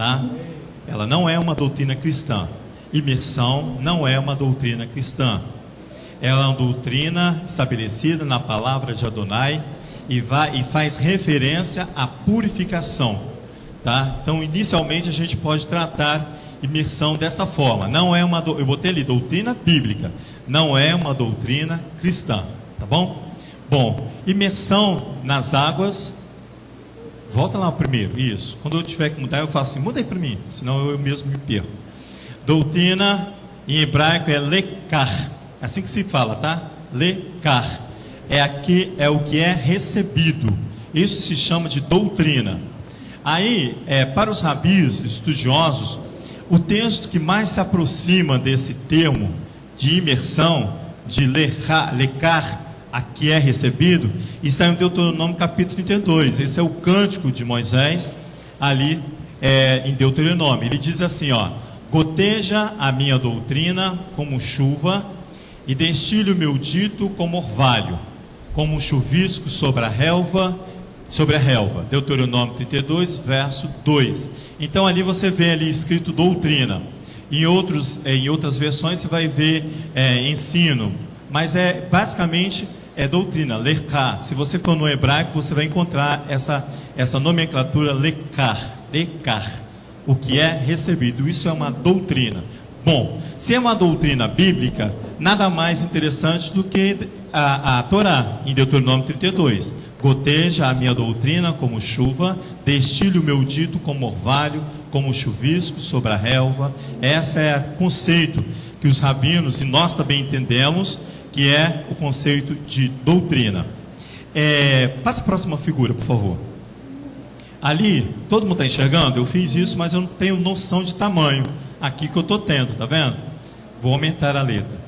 tá? Ela não é uma doutrina cristã. Imersão não é uma doutrina cristã. Ela é uma doutrina estabelecida na palavra de Adonai e faz referência à purificação, tá? Então, inicialmente, a gente pode tratar imersão desta forma. Não é eu botei ali doutrina bíblica, não é uma doutrina cristã, tá bom? Bom, imersão nas águas. Volta lá primeiro, isso. Quando eu tiver que mudar, eu faço assim, muda aí para mim, senão eu mesmo me perco. Doutrina em hebraico é lekar, assim que se fala, tá? Lekar é o que é recebido. Isso se chama de doutrina. Aí, para os rabis estudiosos, o texto que mais se aproxima desse termo de imersão, de lekar, a que é recebido, está em Deuteronômio capítulo 32. Esse é o cântico de Moisés, ali em Deuteronômio. Ele diz assim, ó: goteja a minha doutrina como chuva, e destilhe o meu dito como orvalho, como um chuvisco sobre a relva. Deuteronômio 32, verso 2. Então ali você vê ali escrito doutrina. Em outras versões você vai ver ensino, mas basicamente doutrina, lekar. Se você for no hebraico, você vai encontrar essa nomenclatura lekar, o que é recebido. Isso é uma doutrina. Bom, se é uma doutrina bíblica, nada mais interessante do que a Torá, em Deuteronômio 32. Goteja a minha doutrina como chuva, destilhe o meu dito como orvalho, como chuvisco sobre a relva. Esse é o conceito que os rabinos, e nós também entendemos, que é o conceito de doutrina. Passa a próxima figura, por favor. Ali, todo mundo está enxergando? Eu fiz isso, mas eu não tenho noção de tamanho. Aqui que eu estou tendo, tá vendo? Vou aumentar a letra.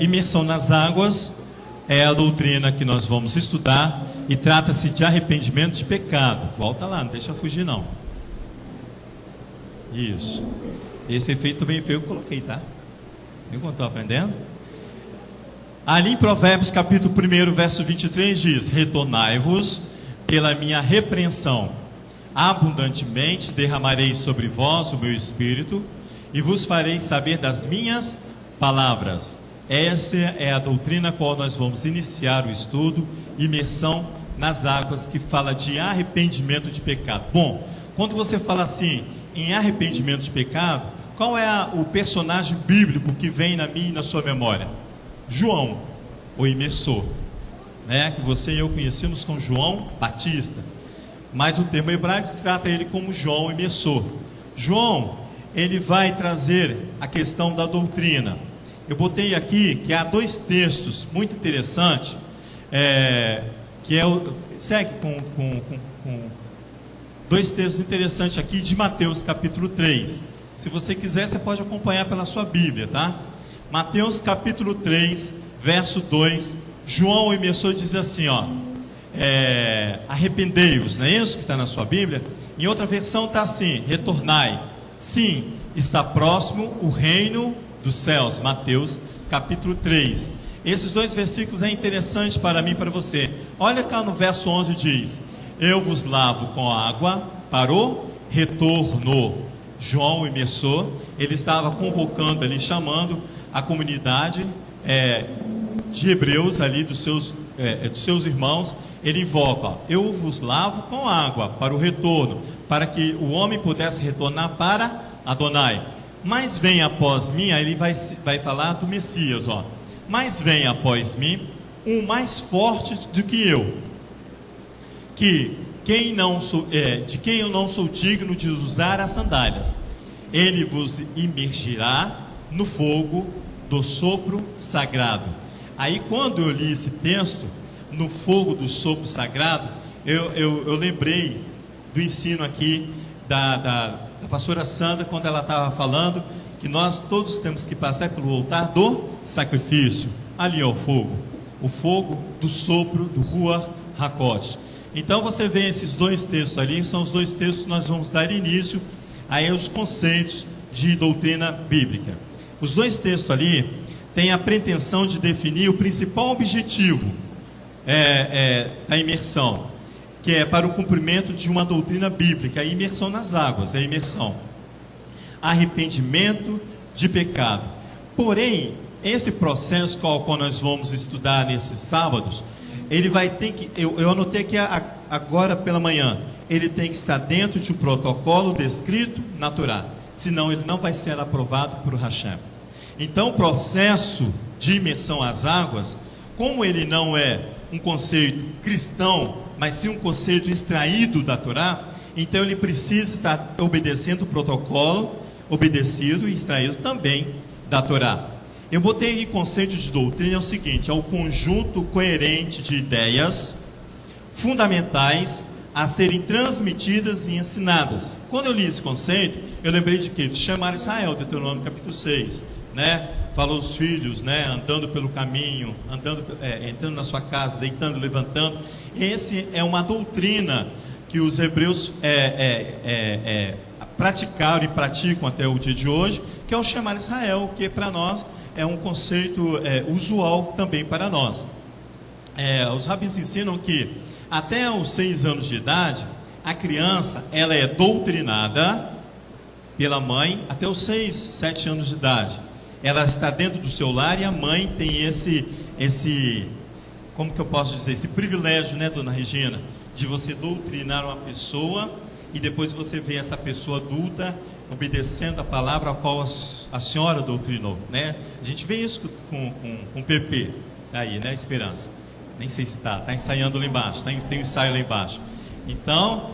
Imersão nas águas é a doutrina que nós vamos estudar e trata-se de arrependimento de pecado. Volta lá, não deixa fugir não. Isso. Esse efeito também foi eu que coloquei, tá? Viu quando estou aprendendo? Ali em Provérbios capítulo 1, verso 23 diz: retornai-vos pela minha repreensão, abundantemente derramarei sobre vós o meu espírito, e vos farei saber das minhas palavras. Essa é a doutrina a qual nós vamos iniciar o estudo, imersão nas águas, que fala de arrependimento de pecado. Bom, quando você fala assim, em arrependimento de pecado, qual é o personagem bíblico que vem na minha e na sua memória? João, o imersor, né? Que você e eu conhecemos como João Batista, mas o termo hebraico trata ele como João imersor. João, ele vai trazer a questão da doutrina. Eu botei aqui que há dois textos muito interessantes, segue com dois textos interessantes aqui de Mateus capítulo 3. Se você quiser, você pode acompanhar pela sua Bíblia, tá? Mateus capítulo 3, verso 2, João o imersor diz assim, ó: arrependei-vos, não é isso que está na sua Bíblia? Em outra versão está assim: retornai, sim, está próximo o reino dos céus. Mateus capítulo 3. Esses dois versículos é interessante para mim e para você. Olha cá no verso 11 diz: eu vos lavo com água para o retorno. João o imersor, ele estava convocando ali, chamando a comunidade de hebreus ali, dos seus irmãos. Ele invoca, ó: eu vos lavo com água para o retorno, para que o homem pudesse retornar para Adonai. Mas vem após mim, aí ele vai falar do Messias, ó: mas vem após mim um mais forte do que eu, de quem eu não sou digno de usar as sandálias. Ele vos imergirá no fogo do sopro sagrado. Aí quando eu li esse texto, no fogo do sopro sagrado, eu lembrei do ensino aqui da pastora Sandra, quando ela estava falando que nós todos temos que passar pelo altar do sacrifício. Ali é o fogo do sopro do Ruach HaKodesh. Então você vê esses dois textos ali, são os dois textos que nós vamos dar início a os conceitos de doutrina bíblica. Os dois textos ali têm a pretensão de definir o principal objetivo da imersão. que é para o cumprimento de uma doutrina bíblica, a imersão nas águas, a imersão. Arrependimento de pecado. Porém, esse processo qual nós vamos estudar nesses sábados, ele vai ter que, eu anotei aqui agora pela manhã, ele tem que estar dentro de um protocolo descrito na Torá, senão ele não vai ser aprovado por Hashem. Então o processo de imersão às águas, como ele não é um conceito cristão, mas sim um conceito extraído da Torá, então ele precisa estar obedecendo o protocolo, obedecido e extraído também da Torá. Eu botei aí conceito de doutrina, é o seguinte: é o conjunto coerente de ideias fundamentais a serem transmitidas e ensinadas. Quando eu li esse conceito, eu lembrei de quê? De chamar Israel, Deuteronômio capítulo 6, né? Falou os filhos, né? Andando pelo caminho, entrando na sua casa, deitando, levantando. Esse é uma doutrina que os hebreus praticaram e praticam até o dia de hoje, que é o chamar Israel, que para nós é um conceito usual também para nós. Os rabis ensinam que até os 6 anos de idade, a criança ela é doutrinada pela mãe até os 6, 7 anos de idade. Ela está dentro do seu lar e a mãe tem esse como que eu posso dizer, esse privilégio, né, dona Regina, de você doutrinar uma pessoa e depois você vê essa pessoa adulta obedecendo a palavra a qual a senhora doutrinou, né? A gente vê isso com o PP, tá aí, né? Esperança. Nem sei se está ensaiando lá embaixo, tem um ensaio lá embaixo. Então,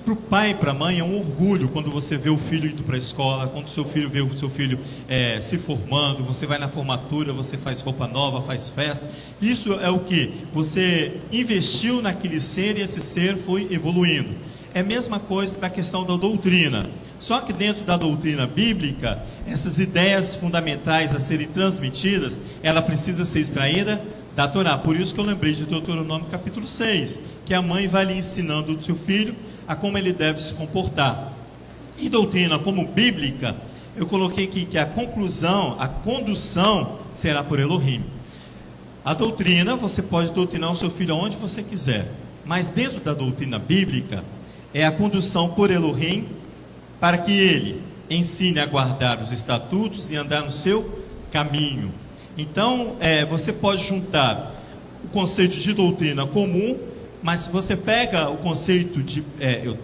para o pai e para a mãe é um orgulho quando você vê o filho indo para a escola, quando o seu filho vê o seu filho se formando, você vai na formatura, você faz roupa nova, faz festa. Isso é o que? Você investiu naquele ser e esse ser foi evoluindo. É a mesma coisa da questão da doutrina. Só que dentro da doutrina bíblica, essas ideias fundamentais a serem transmitidas, ela precisa ser extraída da Torá. Por isso que eu lembrei de Deuteronômio capítulo 6, que a mãe vai lhe ensinando o seu filho a como ele deve se comportar. E doutrina como bíblica, eu coloquei aqui que a condução será por Elohim. A doutrina, você pode doutrinar o seu filho aonde você quiser, mas dentro da doutrina bíblica, é a condução por Elohim, para que ele ensine a guardar os estatutos e andar no seu caminho. Então, você pode juntar o conceito de doutrina comum, mas se você pega o conceito de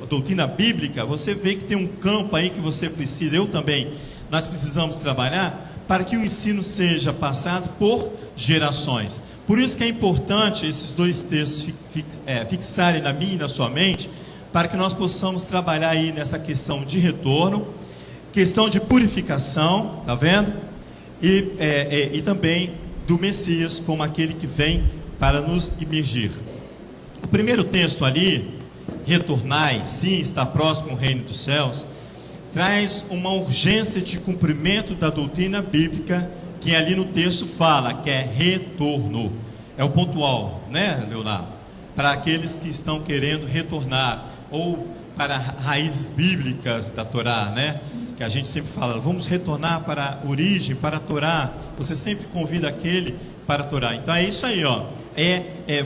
doutrina bíblica, você vê que tem um campo aí que você precisa, nós precisamos trabalhar para que o ensino seja passado por gerações. Por isso que é importante esses dois textos fixarem na minha e na sua mente, para que nós possamos trabalhar aí nessa questão de retorno, questão de purificação, tá vendo? E também do Messias como aquele que vem para nos imergir. O primeiro texto ali, retornai, sim, está próximo o reino dos céus, traz uma urgência de cumprimento da doutrina bíblica, que ali no texto fala que é retorno. É o pontual, né, Leonardo? Para aqueles que estão querendo retornar, ou para raízes bíblicas da Torá, né? Que a gente sempre fala, vamos retornar para a origem, para a Torá. Você sempre convida aquele para a Torá. Então é isso aí, ó.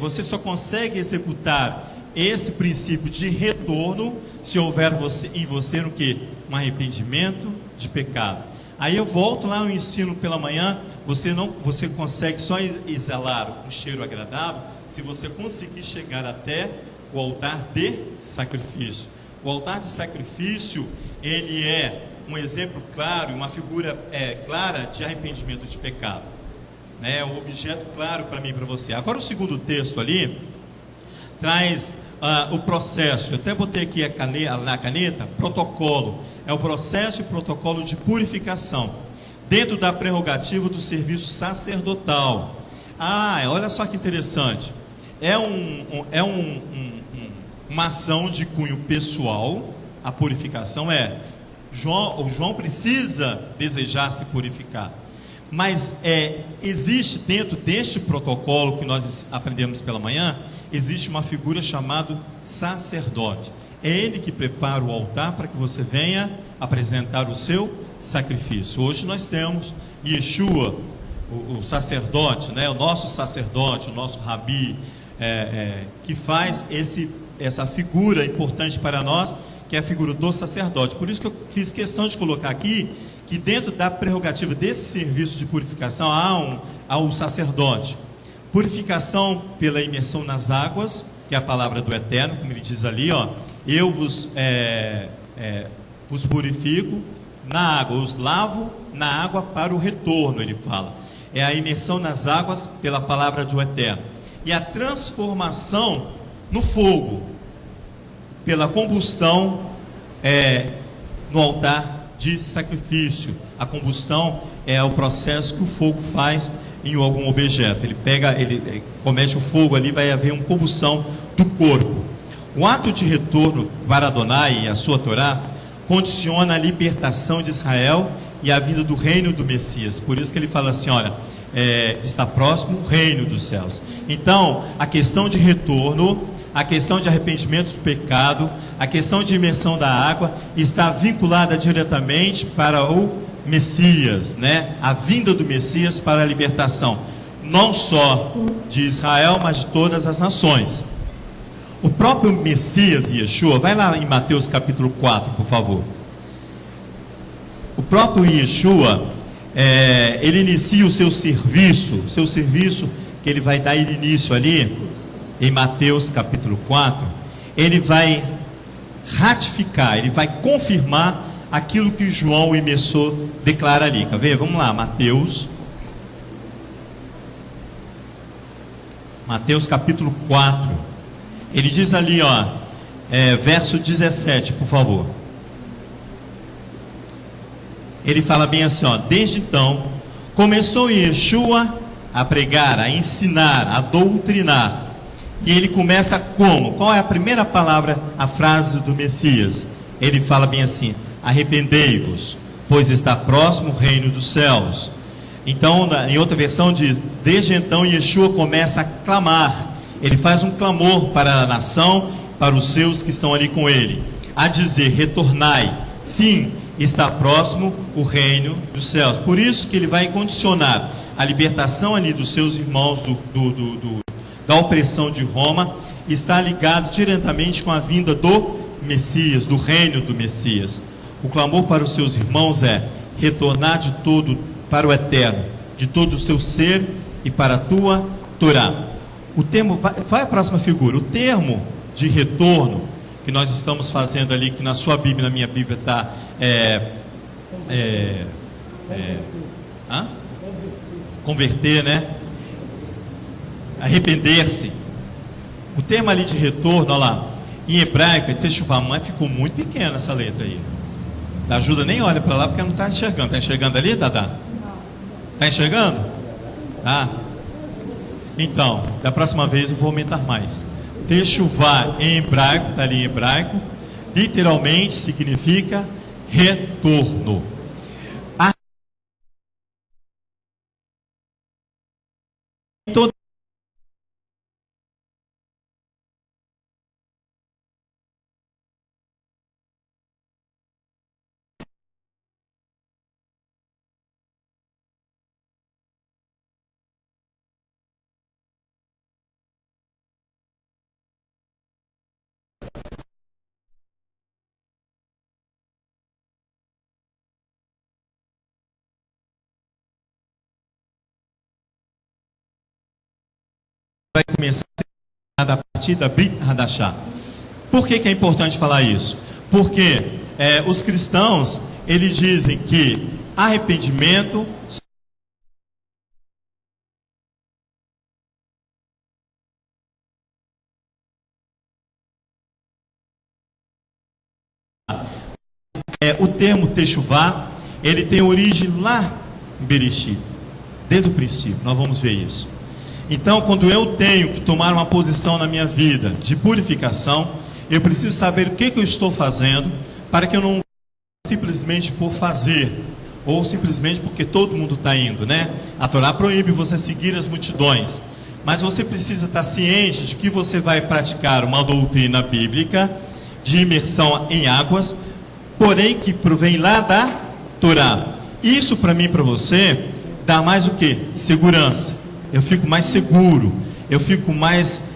Você só consegue executar esse princípio de retorno se houver em você o quê? Um arrependimento de pecado. Aí eu volto lá no ensino pela manhã. Você consegue só exalar um cheiro agradável se você conseguir chegar até o altar de sacrifício. O altar de sacrifício, ele é um exemplo claro, uma figura clara de arrependimento de pecado. É um objeto claro para mim e para você. Agora o segundo texto ali traz o processo. Eu até botei aqui na caneta, protocolo. É o processo e protocolo de purificação dentro da prerrogativa do serviço sacerdotal. Olha só que interessante. Uma ação de cunho pessoal. A purificação o João precisa desejar se purificar, mas existe dentro deste protocolo que nós aprendemos pela manhã, existe uma figura chamada sacerdote. É ele que prepara o altar para que você venha apresentar o seu sacrifício. Hoje nós temos Yeshua, o sacerdote, né? O nosso sacerdote, o nosso rabi, que faz essa figura importante para nós, que é a figura do sacerdote. Por isso que eu fiz questão de colocar aqui que dentro da prerrogativa desse serviço de purificação há um sacerdote. Purificação pela imersão nas águas, que é a palavra do Eterno, como ele diz ali, ó, eu vos purifico na água, os lavo na água para o retorno, ele fala. É a imersão nas águas pela palavra do Eterno. E a transformação no fogo, pela combustão no altar de sacrifício. A combustão é o processo que o fogo faz em algum objeto. Ele comete o fogo ali, vai haver uma combustão do corpo. O ato de retorno para Adonai e a sua Torá condiciona a libertação de Israel e a vinda do reino do Messias. Por isso que ele fala assim, olha, está próximo o reino dos céus. Então, a questão de retorno, a questão de arrependimento do pecado, a questão de imersão da água está vinculada diretamente para o Messias, né? A vinda do Messias para a libertação, não só de Israel, mas de todas as nações. O próprio Messias, Yeshua, vai lá em Mateus capítulo 4, por favor. O próprio Yeshua, ele inicia o seu serviço que ele vai dar início ali, em Mateus capítulo 4, ele vai ratificar, ele vai confirmar aquilo que João, o imersor, declara ali. Quer ver? Vamos lá, Mateus capítulo 4, ele diz ali, ó, verso 17, por favor. Ele fala bem assim, ó, desde então começou Yeshua a pregar, a ensinar, a doutrinar. E ele começa como? Qual é a primeira palavra, a frase do Messias? Ele fala bem assim: arrependei-vos, pois está próximo o reino dos céus. Então, em outra versão diz, desde então Yeshua começa a clamar. Ele faz um clamor para a nação, para os seus que estão ali com ele, a dizer, retornai, sim, está próximo o reino dos céus. Por isso que ele vai condicionar a libertação ali dos seus irmãos da opressão de Roma, está ligado diretamente com a vinda do Messias, do reino do Messias. O clamor para os seus irmãos é retornar de todo para o eterno, de todo o seu ser e para a tua Torá. O termo, vai a próxima figura, o termo de retorno que nós estamos fazendo ali, que na sua Bíblia, na minha Bíblia está converter, né? Arrepender-se. O termo ali de retorno, olha lá, em hebraico, Teshuvah, ficou muito pequena essa letra aí. Da ajuda nem olha para lá porque não está enxergando. Está enxergando ali, Dadá? Está enxergando? Ah. Então, da próxima vez eu vou aumentar mais. Teshuvah em hebraico, está ali em hebraico, literalmente significa retorno. Vai começar a partir da Brit Hadashah. Por que é importante falar isso? Porque os cristãos, eles dizem que arrependimento o termo Teshuvah, ele tem origem lá em Bereshit, desde o princípio. Nós vamos ver isso. Então, quando eu tenho que tomar uma posição na minha vida de purificação, eu preciso saber o que eu estou fazendo, para que eu não simplesmente por fazer, ou simplesmente porque todo mundo está indo, né? A Torá proíbe você seguir as multidões, mas você precisa estar ciente de que você vai praticar uma doutrina bíblica de imersão em águas, porém que provém lá da Torá. Isso para mim e para você dá mais o que? Segurança. Eu fico mais seguro, eu fico mais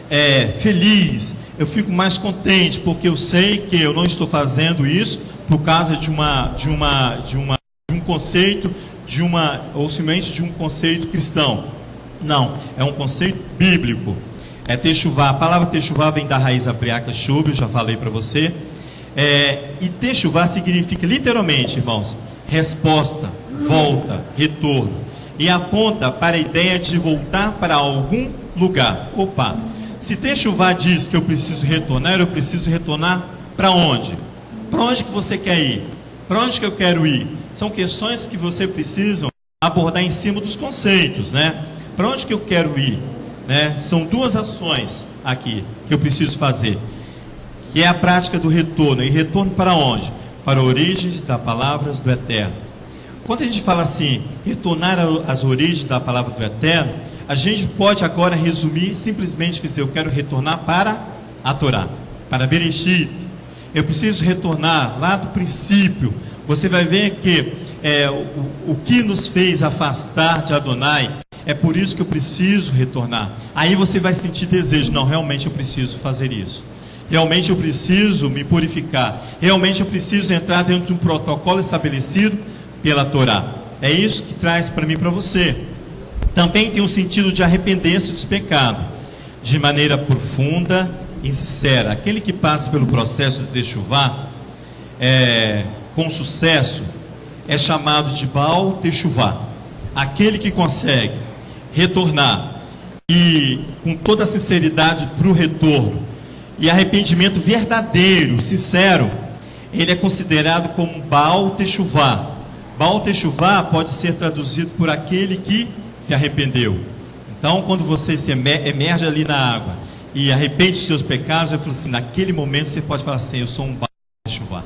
feliz, eu fico mais contente, porque eu sei que eu não estou fazendo isso por causa de um conceito, ou simplesmente de um conceito cristão. Não, é um conceito bíblico. Techuvá, a palavra techuvá vem da raiz hebraica shuv, eu já falei para você. E techuvá significa literalmente, irmãos, resposta, volta, retorno. E aponta para a ideia de voltar para algum lugar. Opa, se techuvá diz que eu preciso retornar para onde? Para onde que você quer ir? Para onde que eu quero ir? São questões que você precisa abordar em cima dos conceitos, né? Para onde que eu quero ir? Né? São duas ações aqui que eu preciso fazer, que é a prática do retorno. E retorno para onde? Para origens da palavras do Eterno. Quando a gente fala assim, retornar às origens da palavra do Eterno, a gente pode agora resumir, simplesmente dizer, eu quero retornar para a Torá, para Bereshit. Eu preciso retornar lá do princípio. Você vai ver que o que nos fez afastar de Adonai, é por isso que eu preciso retornar. Aí você vai sentir desejo, não, realmente eu preciso fazer isso. Realmente eu preciso me purificar. Realmente eu preciso entrar dentro de um protocolo estabelecido pela Torá. É isso que traz para mim e para você. Também tem um sentido de arrependência dos pecados, de maneira profunda e sincera. Aquele que passa pelo processo de techuvá com sucesso é chamado de Baal Techuvá. Aquele que consegue retornar e com toda a sinceridade para o retorno e arrependimento verdadeiro, sincero, ele é considerado como Baal Techuvá. Baal Techuvá pode ser traduzido por aquele que se arrependeu. Então, quando você se emerge ali na água e arrepende dos seus pecados, eu falo assim, naquele momento você pode falar assim, eu sou um Baal Techuvá,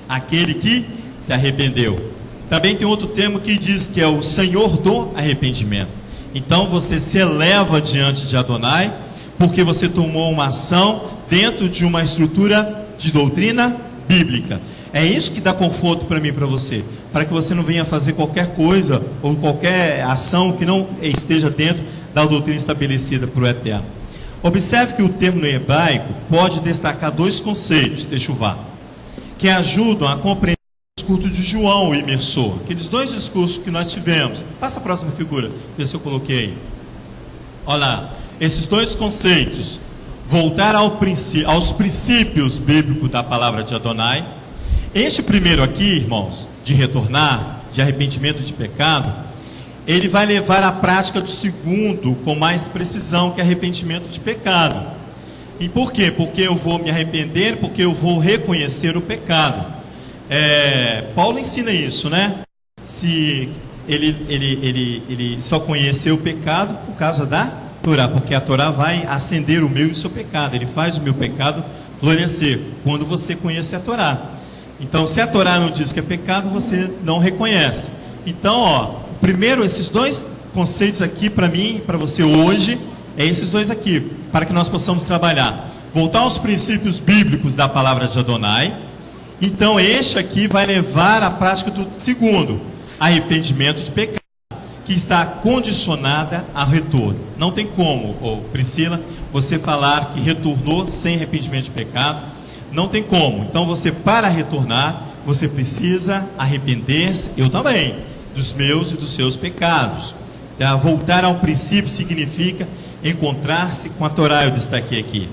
aquele que se arrependeu. Também tem outro termo que diz que é o Senhor do arrependimento. Então você se eleva diante de Adonai, porque você tomou uma ação dentro de uma estrutura de doutrina bíblica. É isso que dá conforto para mim e para você, para que você não venha fazer qualquer coisa ou qualquer ação que não esteja dentro da doutrina estabelecida por o Eterno. Observe que o termo no hebraico pode destacar dois conceitos, techuvá, que ajudam a compreender o discurso de João imersor, aqueles dois discursos que nós tivemos. Passa a próxima figura, vê se eu coloquei aí. Olha lá, esses dois conceitos, voltar aos princípios bíblicos da palavra de Adonai. Este primeiro aqui, irmãos, de retornar, de arrependimento de pecado, ele vai levar à prática do segundo com mais precisão, que é arrependimento de pecado. E por quê? Porque eu vou me arrepender, porque eu vou reconhecer o pecado. Paulo ensina isso, né? Se ele só conheceu o pecado por causa da Torá, porque a Torá vai acender o meu e o seu pecado, ele faz o meu pecado florescer, quando você conhece a Torá. Então, se a Torá não diz que é pecado, você não reconhece. Então, primeiro, esses dois conceitos aqui para mim, para você hoje, é esses dois aqui, para que nós possamos trabalhar. Voltar aos princípios bíblicos da palavra de Adonai. Então, este aqui vai levar à prática do segundo, arrependimento de pecado, que está condicionada a retorno. Não tem como, Priscila, você falar que retornou sem arrependimento de pecado. Não tem como. Então você, para retornar, você precisa arrepender-se, eu também, dos meus e dos seus pecados. Voltar ao princípio significa encontrar-se com a Torá, eu destaquei aqui.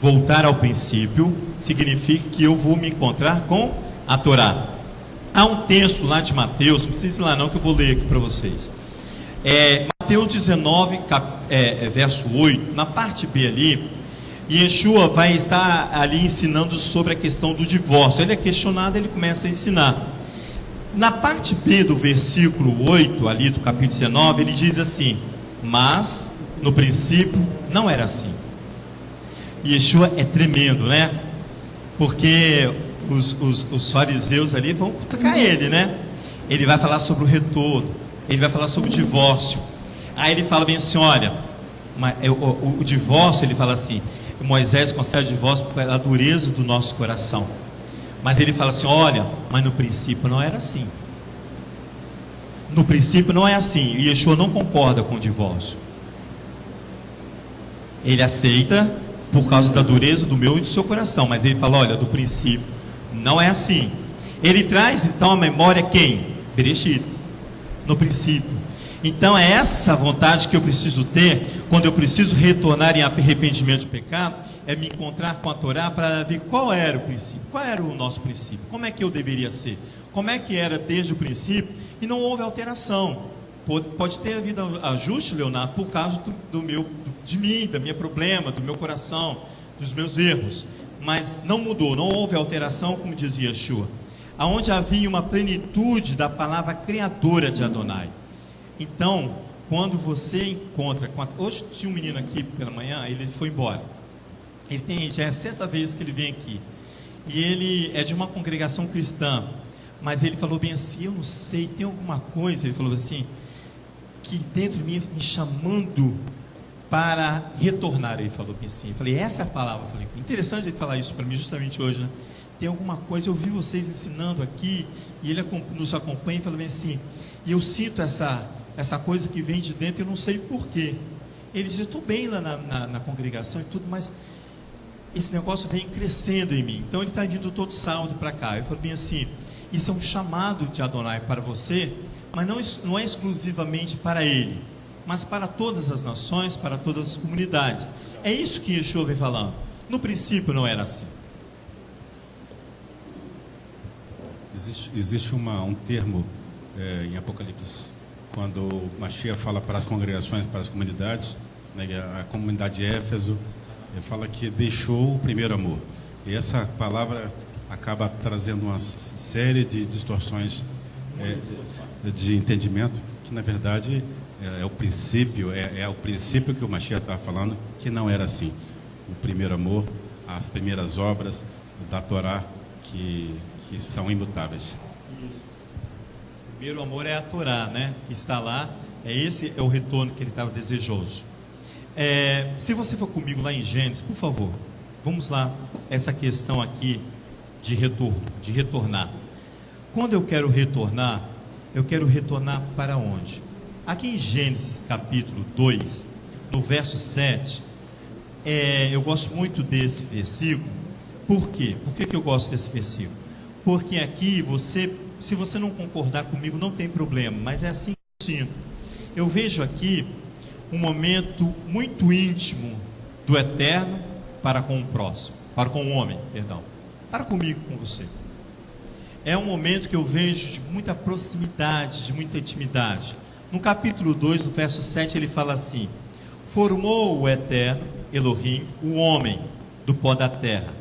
Voltar ao princípio significa que eu vou me encontrar com a Torá. Há um texto lá de Mateus, não precisa ir lá não, que eu vou ler aqui para vocês. Mateus 19, verso 8, na parte B ali, Yeshua vai estar ali ensinando sobre a questão do divórcio. Ele é questionado, ele começa a ensinar. Na parte B do versículo 8, ali do capítulo 19, ele diz assim: mas no princípio não era assim. Yeshua é tremendo, né? Porque os fariseus ali vão cutucar ele, né? Ele vai falar sobre o retorno, ele vai falar sobre o divórcio. Aí ele fala bem assim, olha, o divórcio, ele fala assim, Moisés concede o divórcio pela dureza do nosso coração. Mas ele fala assim, olha, mas no princípio não era assim. No princípio não é assim. E Yeshua não concorda com o divórcio. Ele aceita por causa da dureza do meu e do seu coração. Mas ele fala, olha, do princípio não é assim. Ele traz então a memória quem? Bereshit, no princípio. Então é essa vontade que eu preciso ter quando eu preciso retornar em arrependimento de pecado, é me encontrar com a Torá para ver qual era o princípio, qual era o nosso princípio, como é que eu deveria ser, como é que era desde o princípio, e não houve alteração. Pode ter havido ajuste, Leonardo, por causa de mim, da minha problema, do meu coração, dos meus erros, mas não mudou, não houve alteração, como dizia Yeshua, aonde havia uma plenitude da palavra criadora de Adonai. Então, quando você encontra, hoje tinha um menino aqui pela manhã, ele foi embora, já é a 6ª vez que ele vem aqui, e ele é de uma congregação cristã, mas ele falou bem assim, eu não sei, tem alguma coisa, ele falou assim, que dentro de mim me chamando para retornar, ele falou bem assim, eu falei, essa é a palavra, eu falei, interessante ele falar isso para mim justamente hoje, né? Tem alguma coisa, eu vi vocês ensinando aqui, e ele nos acompanha e falou bem assim, e eu sinto essa coisa que vem de dentro, eu não sei porquê. Ele diz, eu estou bem lá na congregação e tudo, mas esse negócio vem crescendo em mim. Então ele está vindo todo sábado para cá. Eu falei bem assim, isso é um chamado de Adonai para você, mas não é exclusivamente para ele, mas para todas as nações, para todas as comunidades. É isso que Yeshua vem falando. No princípio não era assim. Existe um termo em Apocalipse, quando o Mashiach fala para as congregações, para as comunidades, né, a comunidade de Éfeso, ele fala que deixou o primeiro amor. E essa palavra acaba trazendo uma série de distorções de entendimento, que na verdade é o princípio, é o princípio que o Mashiach estava falando, que não era assim. O primeiro amor, as primeiras obras da Torá, que são imutáveis. Isso. O primeiro amor é a Torá, né? Que está lá, esse é o retorno que ele estava desejoso. Se você for comigo lá em Gênesis, por favor, vamos lá, essa questão aqui de retorno, de retornar. Quando eu quero retornar para onde? Aqui em Gênesis capítulo 2, no verso 7, eu gosto muito desse versículo. Por quê? Por que eu gosto desse versículo? Porque aqui se você não concordar comigo, não tem problema, mas é assim que eu sinto. Eu vejo aqui um momento muito íntimo do eterno para com o próximo, para com o homem, perdão, para comigo, com você. É um momento que eu vejo de muita proximidade, de muita intimidade. No capítulo 2, no verso 7, ele fala assim: formou o eterno, Elohim, o homem do pó da terra,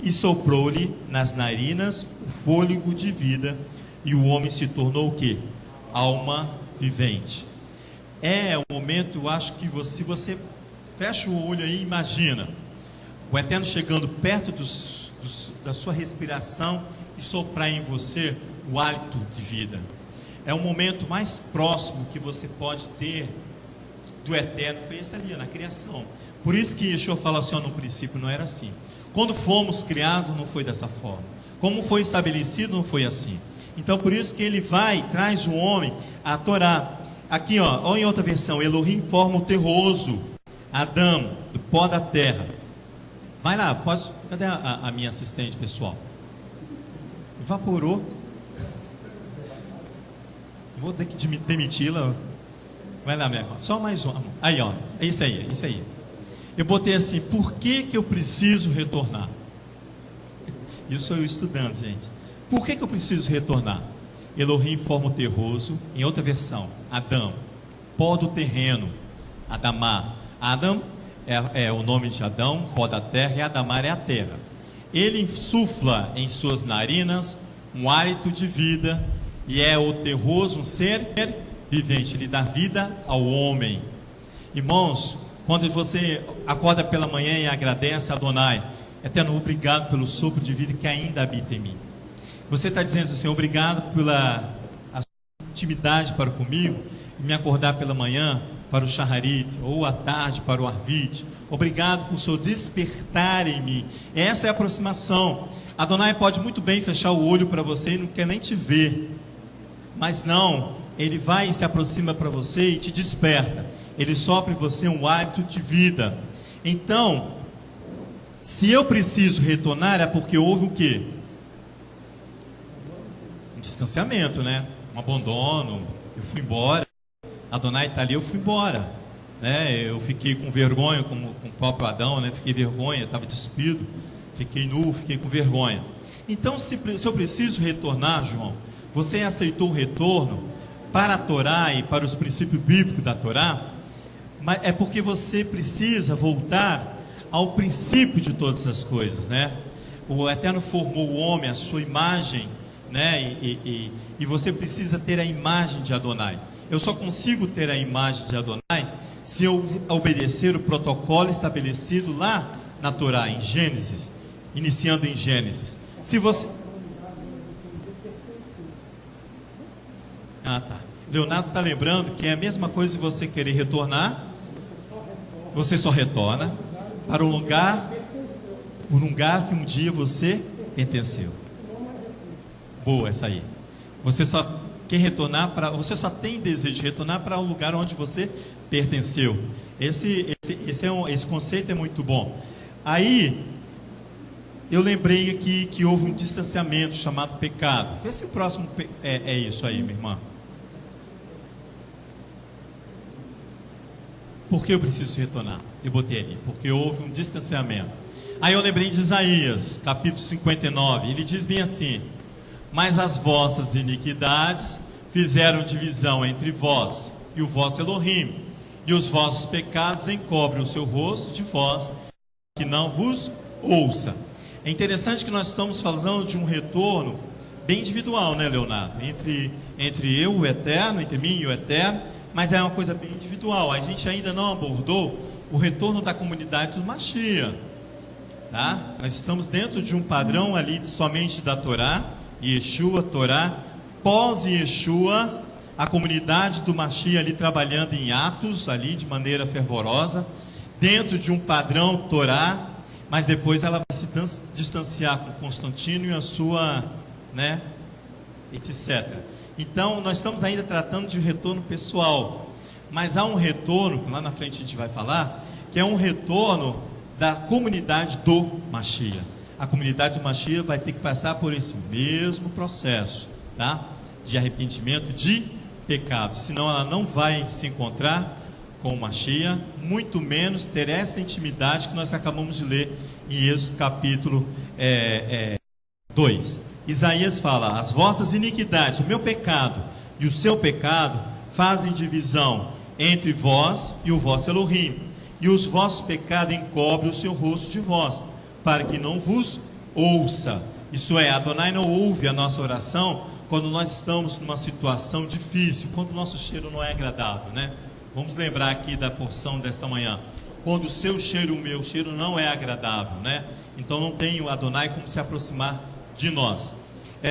e soprou-lhe nas narinas o fôlego de vida, e o homem se tornou o quê? Alma vivente. É o momento, eu acho que se você fecha o olho aí, imagina o eterno chegando perto da sua respiração e soprar em você o hálito de vida. É o momento mais próximo que você pode ter do eterno, foi esse ali, na criação. Por isso que Yeshua fala assim, no princípio não era assim. Quando fomos criados, não foi dessa forma. Como foi estabelecido, não foi assim. Então, por isso que ele traz o homem a Torá. Aqui, ó, em outra versão, Elohim forma o terroso, Adão, do pó da terra. Vai lá, cadê a minha assistente pessoal? Evaporou. Vou ter que demiti-la. Vai lá, minha irmã. Só mais uma. Aí, ó. É isso aí, é isso aí. Eu botei assim, por que eu preciso retornar? Isso sou eu estudando, gente. Por que eu preciso retornar? Elohim forma o terroso, em outra versão, Adão, pó do terreno, Adamá. Adam é o nome de Adão, pó da terra, e Adamar é a terra. Ele insufla em suas narinas um hálito de vida, e é o terroso, um ser vivente. Ele dá vida ao homem. Irmãos, quando você acorda pela manhã e agradece a Adonai, eterno, obrigado pelo sopro de vida que ainda habita em mim. Você está dizendo assim, obrigado pela sua intimidade para comigo, e me acordar pela manhã para o Shaharit, ou à tarde para o Arvit. Obrigado por o seu despertar em mim. Essa é a aproximação. Adonai pode muito bem fechar o olho para você e não quer nem te ver. Mas não, ele vai e se aproxima para você e te desperta. Ele sopra em você um hálito de vida. Então, Se eu preciso retornar, é porque houve o quê? Um distanciamento, né? Um abandono. Eu fui embora. Adonai está ali, eu fui embora. Né? Eu fiquei com vergonha, como com o próprio Adão, né? Fiquei vergonha, estava despido. Fiquei nu, fiquei com vergonha. Então, se eu preciso retornar, João, você aceitou o retorno para a Torá e para os princípios bíblicos da Torá, mas é porque você precisa voltar ao princípio de todas as coisas, né? O Eterno formou o homem à sua imagem, né? E você precisa ter a imagem de Adonai. Eu só consigo ter a imagem de Adonai se eu obedecer o protocolo estabelecido lá na Torá, em Gênesis, iniciando em Gênesis. Se você... Ah, tá. Leonardo está lembrando que é a mesma coisa de você querer retornar. Você só retorna para um lugar que um dia você pertenceu. Boa essa aí. Você só quer retornar para, você só tem desejo de retornar para um lugar onde você pertenceu. Esse conceito é muito bom. Aí eu lembrei aqui que houve um distanciamento chamado pecado. Vê se o próximo é isso aí, minha irmã. Por que eu preciso retornar? Eu botei ali, porque houve um distanciamento. Aí eu lembrei de Isaías, capítulo 59. Ele diz bem assim: mas as vossas iniquidades fizeram divisão entre vós e o vosso Elohim, e os vossos pecados encobrem o seu rosto de vós, que não vos ouça. É interessante que nós estamos falando de um retorno bem individual, né, Leonardo? Entre eu, o Eterno, entre mim e o Eterno, mas é uma coisa bem individual. A gente ainda não abordou o retorno da comunidade do Mashiach, tá? Nós estamos dentro de um padrão ali somente da Torá, Yeshua, Torá, pós-Yeshua, a comunidade do Mashiach ali trabalhando em atos, ali de maneira fervorosa, dentro de um padrão Torá, mas depois ela vai se distanciar com Constantino e a sua, né, etc. Então, nós estamos ainda tratando de retorno pessoal, mas há um retorno, que lá na frente a gente vai falar, que é um retorno da comunidade do Mashiach. A comunidade do Mashiach vai ter que passar por esse mesmo processo, tá? De arrependimento de pecado, senão ela não vai se encontrar com o Mashiach, muito menos ter essa intimidade que nós acabamos de ler em Êxodo capítulo 2. Isaías fala: as vossas iniquidades, o meu pecado e o seu pecado fazem divisão entre vós e o vosso Elohim, e os vossos pecados encobrem o seu rosto de vós, para que não vos ouça. Isso é, Adonai não ouve a nossa oração quando nós estamos numa situação difícil, quando o nosso cheiro não é agradável, né? Vamos lembrar aqui da porção desta manhã. Quando o seu cheiro, o meu cheiro não é agradável, né? Então não tem o Adonai como se aproximar de nós. O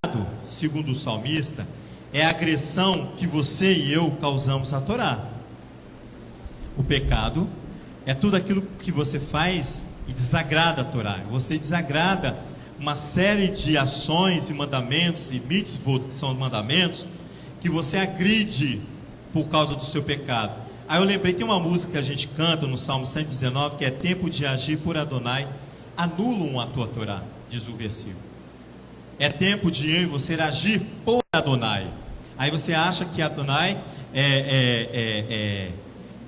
pecado, segundo o salmista, é a agressão que você e eu causamos à Torá. O pecado é tudo aquilo que você faz e desagrada a Torá. Você desagrada uma série de ações e mandamentos e mitzvot, que são mandamentos, que você agride por causa do seu pecado. Aí eu lembrei, tem uma música que a gente canta no Salmo 119, que é: tempo de agir por Adonai, anulam a tua Torá, diz o versículo. É tempo de eu e você agir por Adonai. Aí você acha que Adonai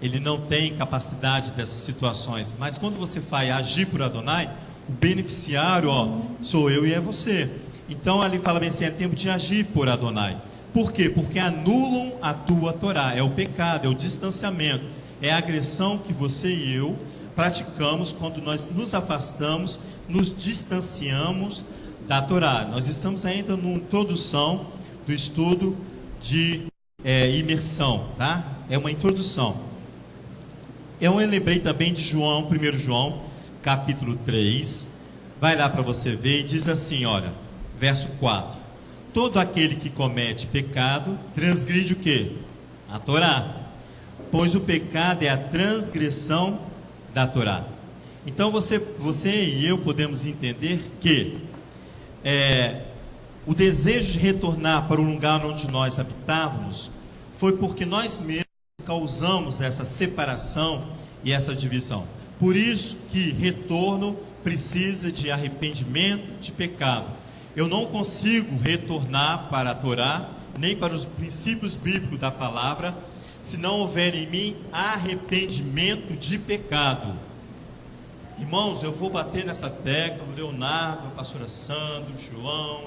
ele não tem capacidade dessas situações, mas quando você vai agir por Adonai, o beneficiário, sou eu e é você. Então ali fala bem assim: é tempo de agir por Adonai. Por quê? Porque anulam a tua Torá. É o pecado, é o distanciamento, é a agressão que você e eu praticamos quando nós nos afastamos, nos distanciamos da Torá. Nós estamos ainda na introdução do estudo de imersão, tá? É uma introdução. Eu lembrei também de João, 1 João, capítulo 3. Vai lá para você ver, e diz assim, olha, verso 4. Todo aquele que comete pecado transgride o quê? A Torá. Pois o pecado é a transgressão da Torá. Então você e eu podemos entender que o desejo de retornar para o lugar onde nós habitávamos foi porque nós mesmos causamos essa separação e essa divisão. Por isso que retorno precisa de arrependimento de pecado. Eu não consigo retornar para a Torá, nem para os princípios bíblicos da palavra, se não houver em mim arrependimento de pecado. Irmãos, eu vou bater nessa tecla, o Leonardo, a pastora Sandra, o João,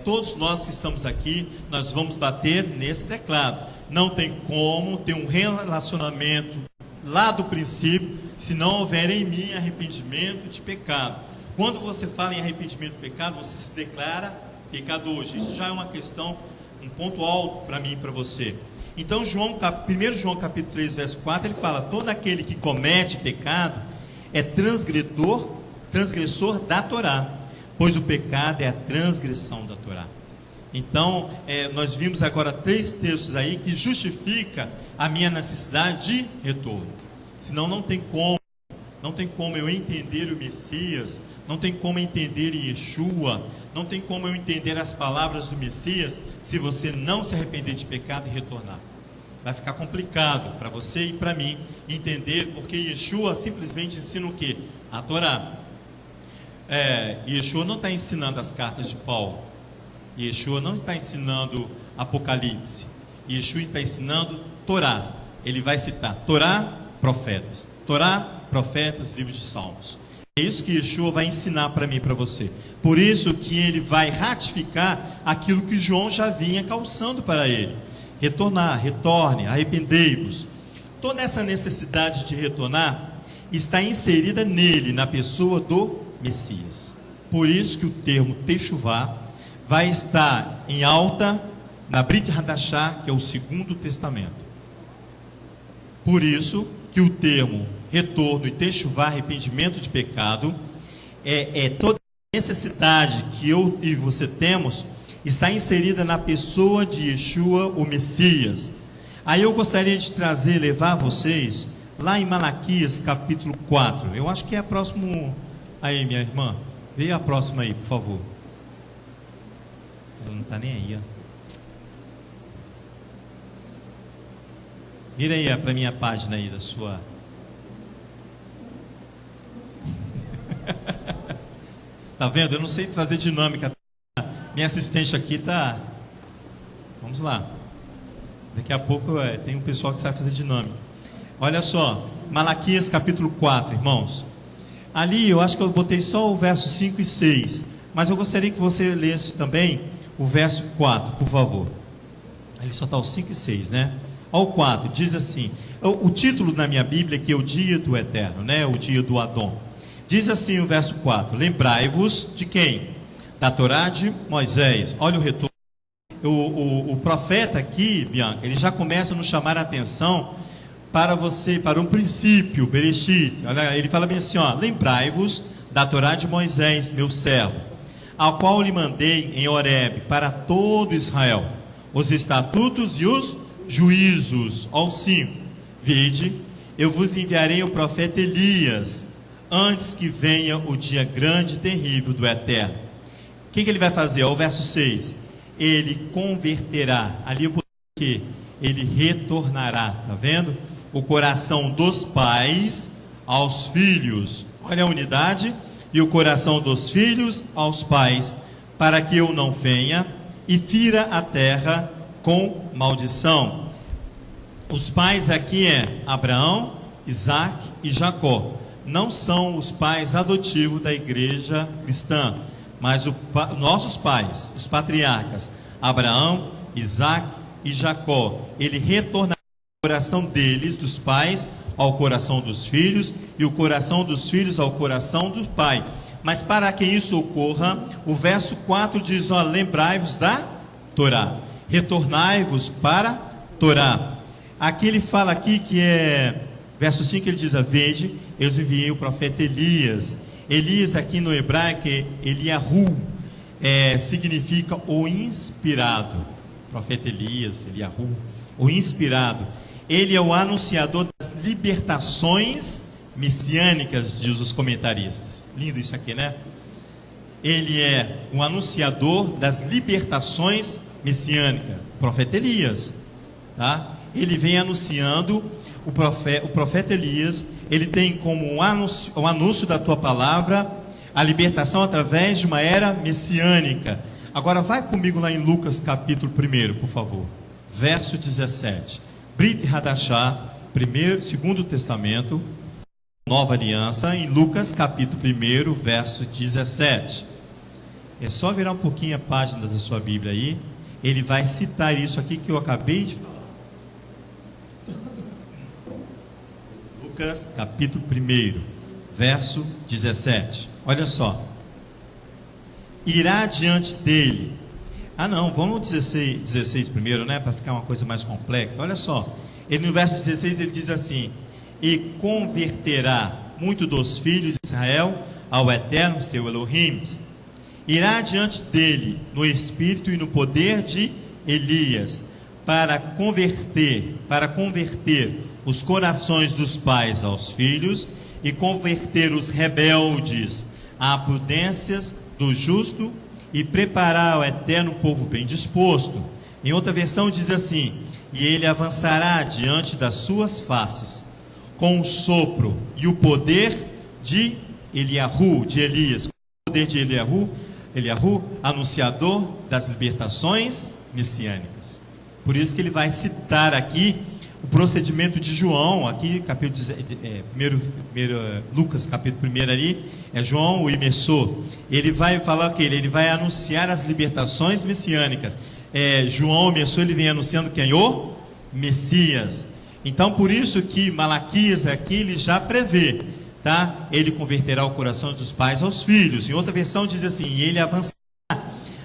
todos nós que estamos aqui, nós vamos bater nesse teclado. Não tem como ter um relacionamento lá do princípio, se não houver em mim arrependimento de pecado. Quando você fala em arrependimento de pecado, você se declara pecador. Isso já é uma questão, um ponto alto para mim e para você. Então, 1 João capítulo 3, verso 4, ele fala: todo aquele que comete pecado é transgressor da Torá, pois o pecado é a transgressão da Torá. Então, nós vimos agora 3 textos aí que justificam a minha necessidade de retorno. Senão não tem como eu entender o Messias, não tem como entender Yeshua, não tem como eu entender as palavras do Messias, se você não se arrepender de pecado e retornar. Vai ficar complicado para você e para mim entender, porque Yeshua simplesmente ensina o quê? A Torá. Yeshua não está ensinando as cartas de Paulo. Yeshua não está ensinando Apocalipse. Yeshua está ensinando Torá. Ele vai citar Torá, profetas. Torá, profetas, livro de Salmos. É isso que Yeshua vai ensinar para mim e para você. Por isso que ele vai ratificar aquilo que João já vinha calçando para ele. Retorne, arrependei-vos. Toda essa necessidade de retornar está inserida nele, na pessoa do Messias. Por isso que o termo Techuvá vai estar em alta na Brit Hadashah, que é o Segundo Testamento. Por isso que o termo retorno e Techuvá, arrependimento de pecado, toda a necessidade que eu e você temos, está inserida na pessoa de Yeshua, o Messias. Aí eu gostaria de levar vocês lá em Malaquias capítulo 4. Eu acho que é a próxima. Aí, minha irmã, veja a próxima aí, por favor. Ela não está nem aí, ó. Vira aí para a minha página aí da sua. Tá vendo? Eu não sei fazer dinâmica. Minha assistente aqui tá. Vamos lá. Daqui a pouco tem um pessoal que sabe fazer dinâmica. Olha só, Malaquias capítulo 4, irmãos. Ali eu acho que eu botei só o verso 5 e 6, mas eu gostaria que você lesse também o verso 4, por favor. Ali só está o 5 e 6, né? Ao 4, diz assim, o título na minha Bíblia é que é o dia do Eterno, né? O dia do Adão. Diz assim o verso 4, lembrai-vos de quem? Da Torá de Moisés. Olha o retorno. O profeta aqui, Bianca, ele já começa a nos chamar a atenção para você, para um princípio, Bereshit. Olha, ele fala bem assim, ó, lembrai-vos da Torá de Moisés, meu servo, ao qual lhe mandei em Horebe para todo Israel, os estatutos e os juízos. Ao 5, vede, eu vos enviarei o profeta Elias, antes que venha o dia grande e terrível do Eterno. O que ele vai fazer? Ao verso 6, ele converterá, ali o que? Ele retornará, tá vendo? O coração dos pais aos filhos, olha a unidade, e o coração dos filhos aos pais, para que eu não venha e fira a terra com maldição. Os pais aqui Abraão, Isaac e Jacó. Não são os pais adotivos da igreja cristã, mas nossos pais, os patriarcas, Abraão, Isaac e Jacó. Ele retornará o coração deles, dos pais, ao coração dos filhos, e o coração dos filhos ao coração do pai. Mas para que isso ocorra, o verso 4 diz, ó, lembrai-vos da Torá, retornai-vos para Torá. Aqui ele fala aqui que verso 5 ele diz, vede, eu enviei o profeta Elias. Elias aqui no hebraico é Eliahu, significa o inspirado. O profeta Eliahu, o inspirado. Ele é o anunciador das libertações messiânicas, diz os comentaristas. Lindo isso aqui, né? Ele é o anunciador das libertações messiânicas. O profeta Elias, tá? Ele vem anunciando o profeta Elias, ele tem como um anúncio da tua palavra a libertação através de uma era messiânica. Agora vai comigo lá em Lucas capítulo 1, por favor, verso 17. Brit Hadashah, Segundo Testamento, Nova Aliança, em Lucas capítulo 1, verso 17. É só virar um pouquinho a página da sua Bíblia aí. Ele vai citar isso aqui que eu acabei de falar. Lucas capítulo 1, verso 17. Olha só. Irá diante dele. Não, vamos 16 primeiro, né? Para ficar uma coisa mais complexa. Olha só. Ele no verso 16 ele diz assim: e converterá muito dos filhos de Israel ao eterno seu Elohim. Irá diante dele no espírito e no poder de Elias, para converter os corações dos pais aos filhos e converter os rebeldes à prudência do justo e preparar ao eterno povo bem disposto. Em outra versão diz assim: e ele avançará diante das suas faces com o sopro e o poder de Eliahu, de Elias, com o poder de Eliahu, anunciador das libertações messiânicas. Por isso que ele vai citar aqui o procedimento de João, aqui capítulo Lucas capítulo 1 ali, é João o imersor. Ele vai falar que ele vai anunciar as libertações messiânicas. João o imersor, ele vem anunciando quem? O Messias. Então por isso que Malaquias aqui ele já prevê, tá? Ele converterá o coração dos pais aos filhos. Em outra versão diz assim: e ele avançará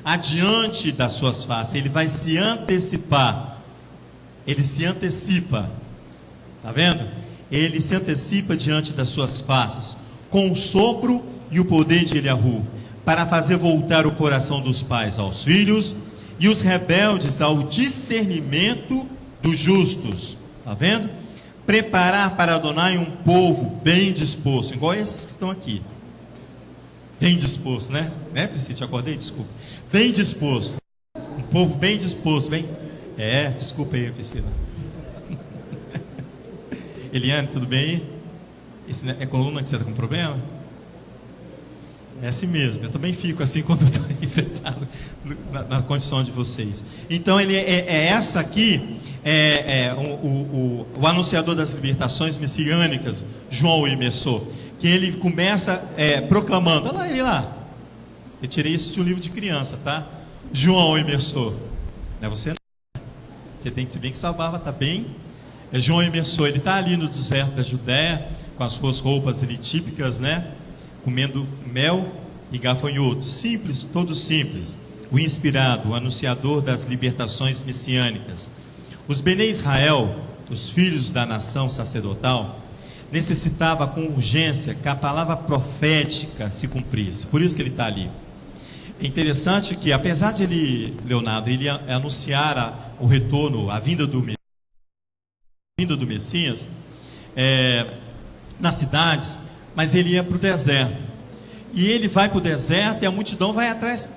adiante das suas faces. Ele vai se antecipar. Ele se antecipa. Tá vendo? Ele se antecipa diante das suas faces com o sopro e o poder de Eliahu, para fazer voltar o coração dos pais aos filhos e os rebeldes ao discernimento dos justos. Tá vendo? Preparar para Adonai um povo bem disposto, igual esses que estão aqui. Bem disposto, né? Priscila, te acordei? Desculpa. Bem disposto. Um povo bem disposto, bem. Desculpa aí, Priscila. Eliane, tudo bem aí? Esse é coluna que você está com problema? É assim mesmo, eu também fico assim quando eu estou aí sentado na condição de vocês. Então ele essa aqui, o anunciador das libertações messiânicas, João o imersor, que ele começa proclamando, olha lá ele lá, eu tirei isso de um livro de criança, tá? João o imersor, não é você não, você tem que se bem que essa barba está bem, João o imersor, ele está ali no deserto da Judéia, com as suas roupas ali típicas, né? Comendo mel e gafanhoto, simples, todo simples. O inspirado, o anunciador das libertações messiânicas. Os Bnei Israel, os filhos da nação sacerdotal, necessitava com urgência que a palavra profética se cumprisse. Por isso que ele está ali. É interessante que, apesar de Leonardo, ele anunciar o retorno, a vinda do Messias, nas cidades, mas ele ia para o deserto. E ele vai para o deserto e a multidão vai atrás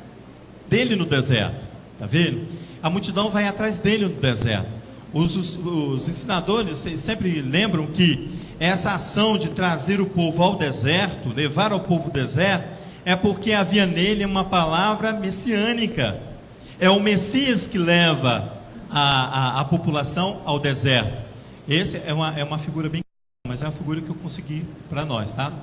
dele no deserto. Está vendo? A multidão vai atrás dele no deserto. Os ensinadores sempre lembram que essa ação de trazer o povo ao deserto, levar ao povo ao deserto, é porque havia nele uma palavra messiânica. É o Messias que leva a população ao deserto. Essa é uma figura bem, mas é uma figura que eu consegui para nós, tá?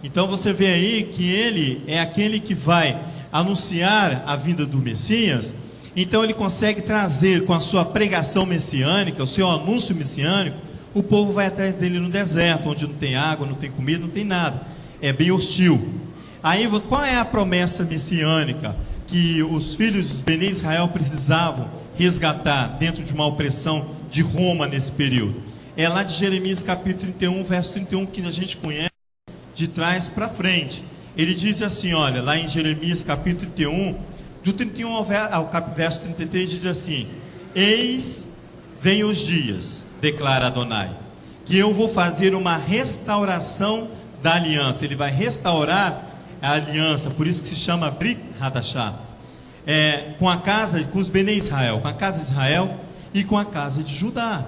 Então você vê aí que ele é aquele que vai anunciar a vinda do Messias. Então ele consegue trazer com a sua pregação messiânica, o seu anúncio messiânico, o povo vai atrás dele no deserto, onde não tem água, não tem comida, não tem nada, é bem hostil. Aí qual é a promessa messiânica que os filhos dos Bnei Israel precisavam resgatar dentro de uma opressão de Roma nesse período? É lá de Jeremias capítulo 31, verso 31, que a gente conhece de trás para frente. Ele diz assim, olha, lá em Jeremias capítulo 31, do 31 ao verso 33, diz assim: eis, vem os dias, declara Adonai, que eu vou fazer uma restauração da aliança. Ele vai restaurar a aliança, por isso que se chama Brit Hadashah, com os Bnei Israel, com a casa de Israel e com a casa de Judá.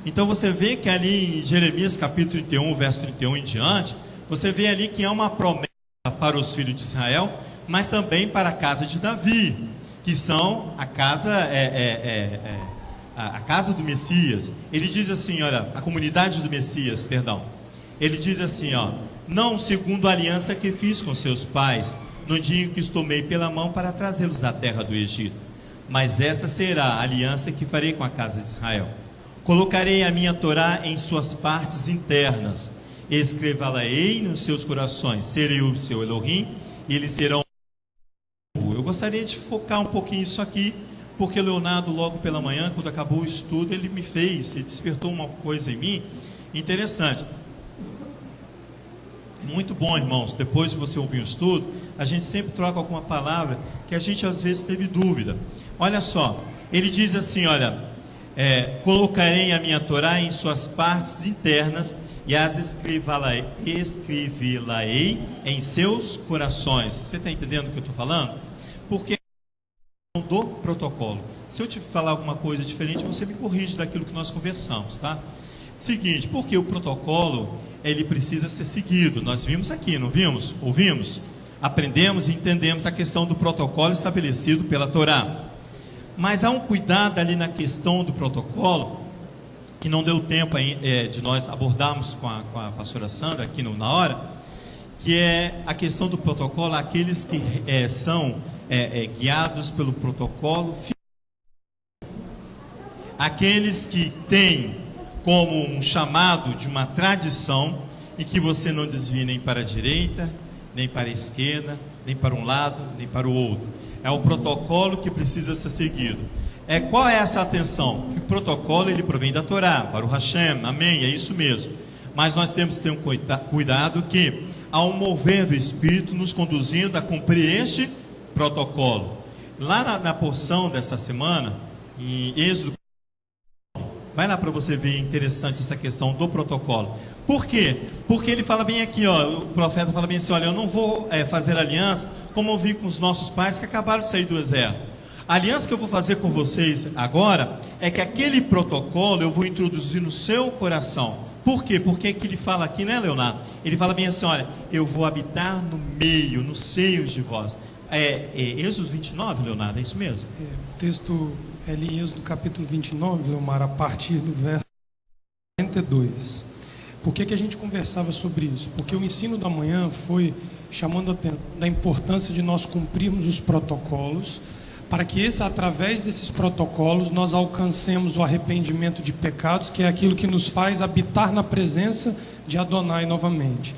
Então você vê que ali em Jeremias capítulo 31, verso 31 em diante, você vê ali que há uma promessa para os filhos de Israel, mas também para a casa de Davi, que são a casa a casa do Messias. Ele diz assim, olha, a comunidade do Messias, perdão. Ele diz assim, ó: não segundo a aliança que fiz com seus pais, no dia em que os tomei pela mão para trazê-los à terra do Egito, mas essa será a aliança que farei com a casa de Israel. Colocarei a minha Torá em suas partes internas, escrevá-la-ei nos seus corações, serei o seu Elohim, e eles serão o meu povo. Eu gostaria de focar um pouquinho isso aqui, porque Leonardo, logo pela manhã, quando acabou o estudo, ele despertou uma coisa em mim interessante. Muito bom, irmãos, depois de você ouvir o estudo, a gente sempre troca alguma palavra que a gente às vezes teve dúvida. Olha só, ele diz assim, olha, colocarei a minha Torá em suas partes internas e as escrevi-la-ei em seus corações. Você está entendendo o que eu estou falando? Porque do protocolo. Se eu te falar alguma coisa diferente, você me corrige daquilo que nós conversamos, tá? Seguinte, porque o protocolo, ele precisa ser seguido. Nós vimos aqui, não vimos? Ouvimos? Aprendemos e entendemos a questão do protocolo estabelecido pela Torá. Mas há um cuidado ali na questão do protocolo, que não deu tempo de nós abordarmos com a pastora Sandra aqui na hora, que é a questão do protocolo, aqueles que são guiados pelo protocolo, aqueles que têm como um chamado de uma tradição, e que você não desvie nem para a direita, nem para a esquerda, nem para um lado, nem para o outro. É o protocolo que precisa ser seguido. Qual é essa atenção? Que o protocolo ele provém da Torá, para o Hashem, amém, é isso mesmo. Mas nós temos que ter um cuidado que há um mover do Espírito nos conduzindo a cumprir este protocolo. Lá na porção dessa semana, em Êxodo, vai lá para você ver interessante essa questão do protocolo. Por quê? Porque ele fala bem aqui, ó, o profeta fala bem assim, olha, eu não vou fazer aliança como eu vi com os nossos pais que acabaram de sair do exército. A aliança que eu vou fazer com vocês agora é que aquele protocolo eu vou introduzir no seu coração. Por quê? Porque que ele fala aqui, né, Leonardo? Ele fala bem assim, olha, eu vou habitar no meio, nos seios de vós. Êxodo 29, Leonardo, é isso mesmo? O texto é ali em Êxodo capítulo 29, Leomar, a partir do verso 42. Por que a gente conversava sobre isso? Porque o ensino da manhã foi chamando a atenção da importância de nós cumprirmos os protocolos, para que através desses protocolos nós alcancemos o arrependimento de pecados, que é aquilo que nos faz habitar na presença de Adonai novamente.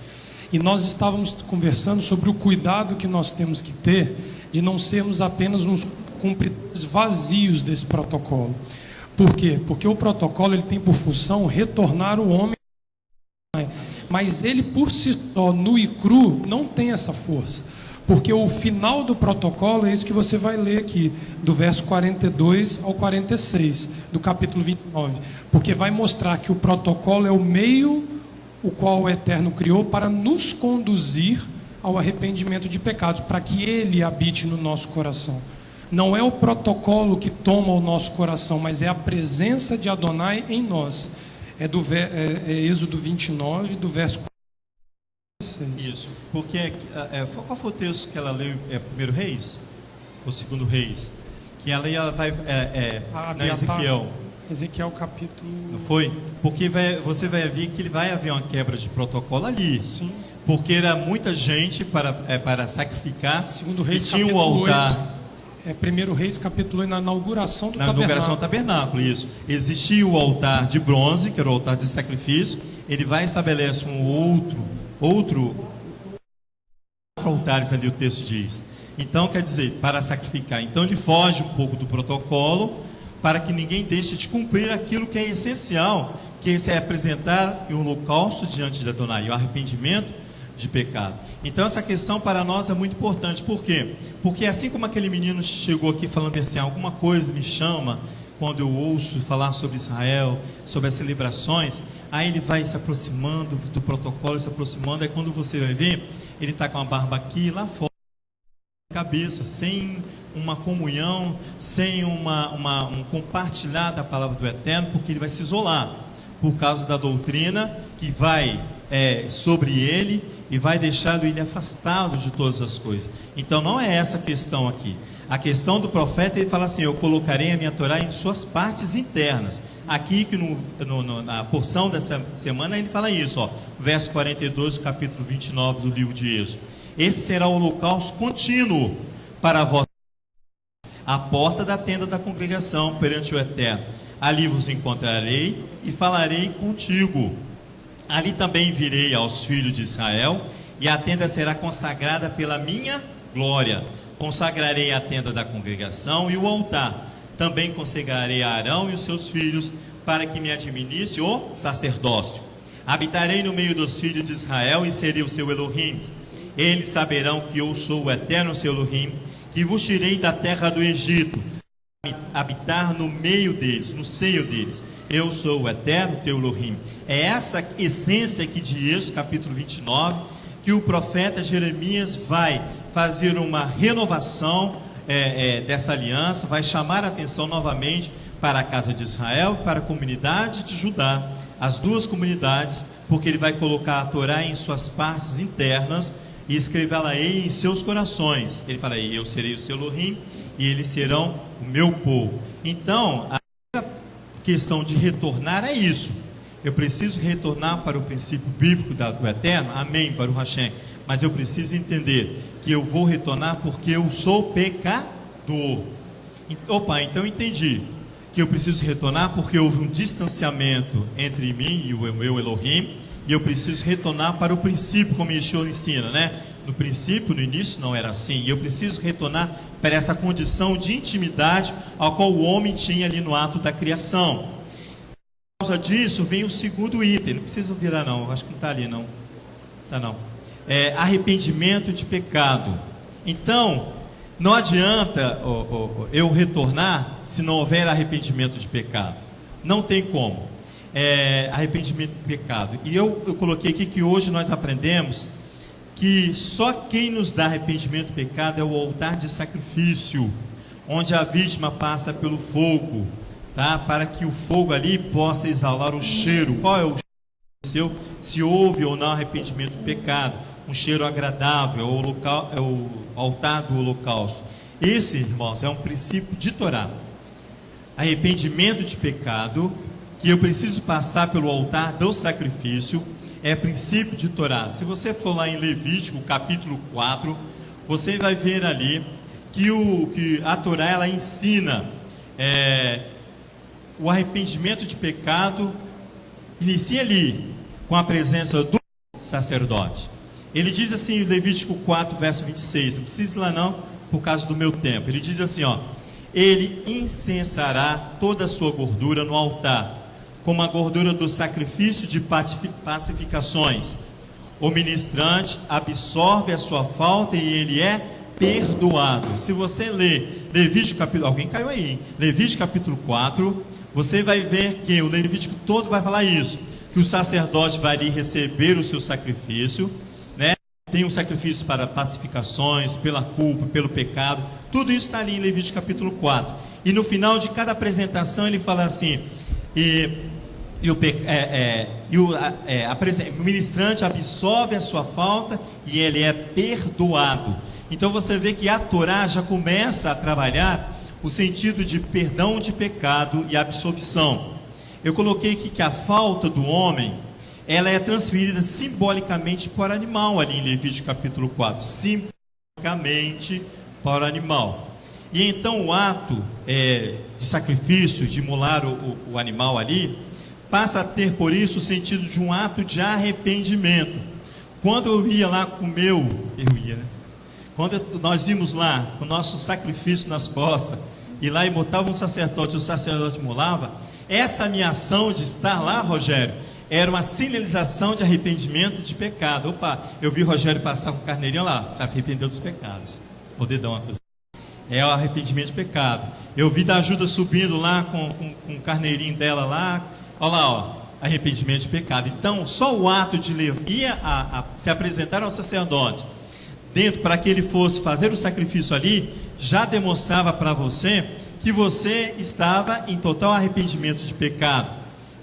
E nós estávamos conversando sobre o cuidado que nós temos que ter de não sermos apenas uns cumpridores vazios desse protocolo. Por quê? Porque o protocolo ele tem por função retornar o homem, mas ele por si só, nu e cru, não tem essa força. Porque o final do protocolo é isso que você vai ler aqui, do verso 42 ao 46, do capítulo 29. Porque vai mostrar que o protocolo é o meio o qual o Eterno criou para nos conduzir ao arrependimento de pecados, para que Ele habite no nosso coração. Não é o protocolo que toma o nosso coração, mas é a presença de Adonai em nós. É Êxodo 29, do verso 46. Isso, porque qual foi o texto que ela leu? Primeiro Reis? Ou Segundo Reis? Que ela vai na Ezequiel. Ezequiel capítulo... Foi? Porque você vai ver que vai haver uma quebra de protocolo ali. Sim. Porque era muita gente para sacrificar. Segundo Reis, e tinha o altar. 8. Primeiro Reis, capítulo 8, na inauguração do tabernáculo. Na inauguração do tabernáculo, isso. Existia o altar de bronze, que era o altar de sacrifício. Ele vai e estabelece outro altares ali, o texto diz. Então, quer dizer, para sacrificar. Então, ele foge um pouco do protocolo, para que ninguém deixe de cumprir aquilo que é essencial, que é apresentar o holocausto diante de Adonai, o arrependimento de pecado. Então essa questão para nós é muito importante. Por quê? Porque assim como aquele menino chegou aqui falando assim, alguma coisa me chama quando eu ouço falar sobre Israel, sobre as celebrações, aí ele vai se aproximando do protocolo, se aproximando, aí quando você vai ver, ele está com a barba aqui, lá fora, cabeça, sem uma comunhão, sem um compartilhar da palavra do Eterno, porque ele vai se isolar. por causa da doutrina que vai sobre ele e vai deixando ele afastado de todas as coisas. Então não é essa a questão aqui. A questão do profeta, ele fala assim: eu colocarei a minha Torá em suas partes internas. Aqui que na porção dessa semana ele fala isso, ó, verso 42 do capítulo 29 do livro de Êxodo. Esse será o holocausto contínuo para vós, a porta da tenda da congregação perante o Eterno. Ali vos encontrarei e falarei contigo. Ali também virei aos filhos de Israel, e a tenda será consagrada pela minha glória. Consagrarei a tenda da congregação e o altar. Também consagrarei a Arão e os seus filhos, para que me administre o sacerdócio. Habitarei no meio dos filhos de Israel e serei o seu Elohim. Eles saberão que eu sou o eterno seu Elohim, que vos tirei da terra do Egito, habitar no meio deles, no seio deles. Eu sou o eterno teu Elohim. É essa essência aqui de Êxodo capítulo 29, que o profeta Jeremias vai fazer uma renovação dessa aliança, vai chamar a atenção novamente para a casa de Israel, para a comunidade de Judá, as duas comunidades, porque ele vai colocar a Torá em suas partes internas e escrevê-la-ei em seus corações. Ele fala aí: eu serei o seu Elohim e eles serão o meu povo. Então, a questão de retornar é isso. Eu preciso retornar para o princípio bíblico do Eterno, amém, para o Hashem. Mas eu preciso entender que eu vou retornar porque eu sou pecador. Opa, então eu entendi que eu preciso retornar porque houve um distanciamento entre mim e o meu Elohim, e eu preciso retornar para o princípio, como Yeshua ensina, né? No princípio, no início não era assim, e eu preciso retornar para essa condição de intimidade ao qual o homem tinha ali no ato da criação. Por causa disso vem o segundo item. Não precisa virar não, acho que não está ali não. Tá não. Arrependimento de pecado. Então, não adianta eu retornar se não houver arrependimento de pecado. Não tem como. Arrependimento de pecado. E eu coloquei aqui que hoje nós aprendemos que só quem nos dá arrependimento de pecado é o altar de sacrifício, onde a vítima passa pelo fogo, tá? Para que o fogo ali possa exalar o cheiro. Qual é o cheiro? Se houve ou não arrependimento de pecado. Um cheiro agradável, é o altar do holocausto. Esse, irmãos, é um princípio de Torá. Arrependimento de pecado, que eu preciso passar pelo altar do sacrifício, é princípio de Torá. Se você for lá em Levítico, capítulo 4, você vai ver ali que a Torá, ela ensina o arrependimento de pecado, inicia ali, com a presença do sacerdote. Ele diz assim, em Levítico 4, verso 26, não precisa ir lá não, por causa do meu tempo. Ele diz assim, ó: ele incensará toda a sua gordura no altar, como a gordura do sacrifício de pacificações. O ministrante absorve a sua falta e ele é perdoado. Se você ler Levítico capítulo... Alguém caiu aí, hein? Levítico capítulo 4, você vai ver que o Levítico todo vai falar isso, que o sacerdote vai ali receber o seu sacrifício, né? Tem um sacrifício para pacificações, pela culpa, pelo pecado. Tudo isso está ali em Levítico capítulo 4. E no final de cada apresentação ele fala assim: o ministrante absorve a sua falta e ele é perdoado. Então você vê que a Torá já começa a trabalhar o sentido de perdão de pecado e absolvição. Eu coloquei aqui que a falta do homem, ela é transferida simbolicamente para o animal, ali em Levítico capítulo 4, simbolicamente para o animal. E então o ato de sacrifício, de imolar o animal ali, passa a ter por isso o sentido de um ato de arrependimento. Quando eu ia lá com quando nós íamos lá com o nosso sacrifício nas costas, e lá e botava um sacerdote, o sacerdote imolava, essa minha ação de estar lá, Rogério, era uma sinalização de arrependimento de pecado. Opa, eu vi Rogério passar com o carneirinho lá, se arrependeu dos pecados. O dedão acusado. É o arrependimento de pecado. Eu vi da ajuda subindo lá com o carneirinho dela lá. Olha lá, ó, arrependimento de pecado. Então, só o ato de ia se apresentar ao sacerdote dentro para que ele fosse fazer o sacrifício ali, já demonstrava para você que você estava em total arrependimento de pecado.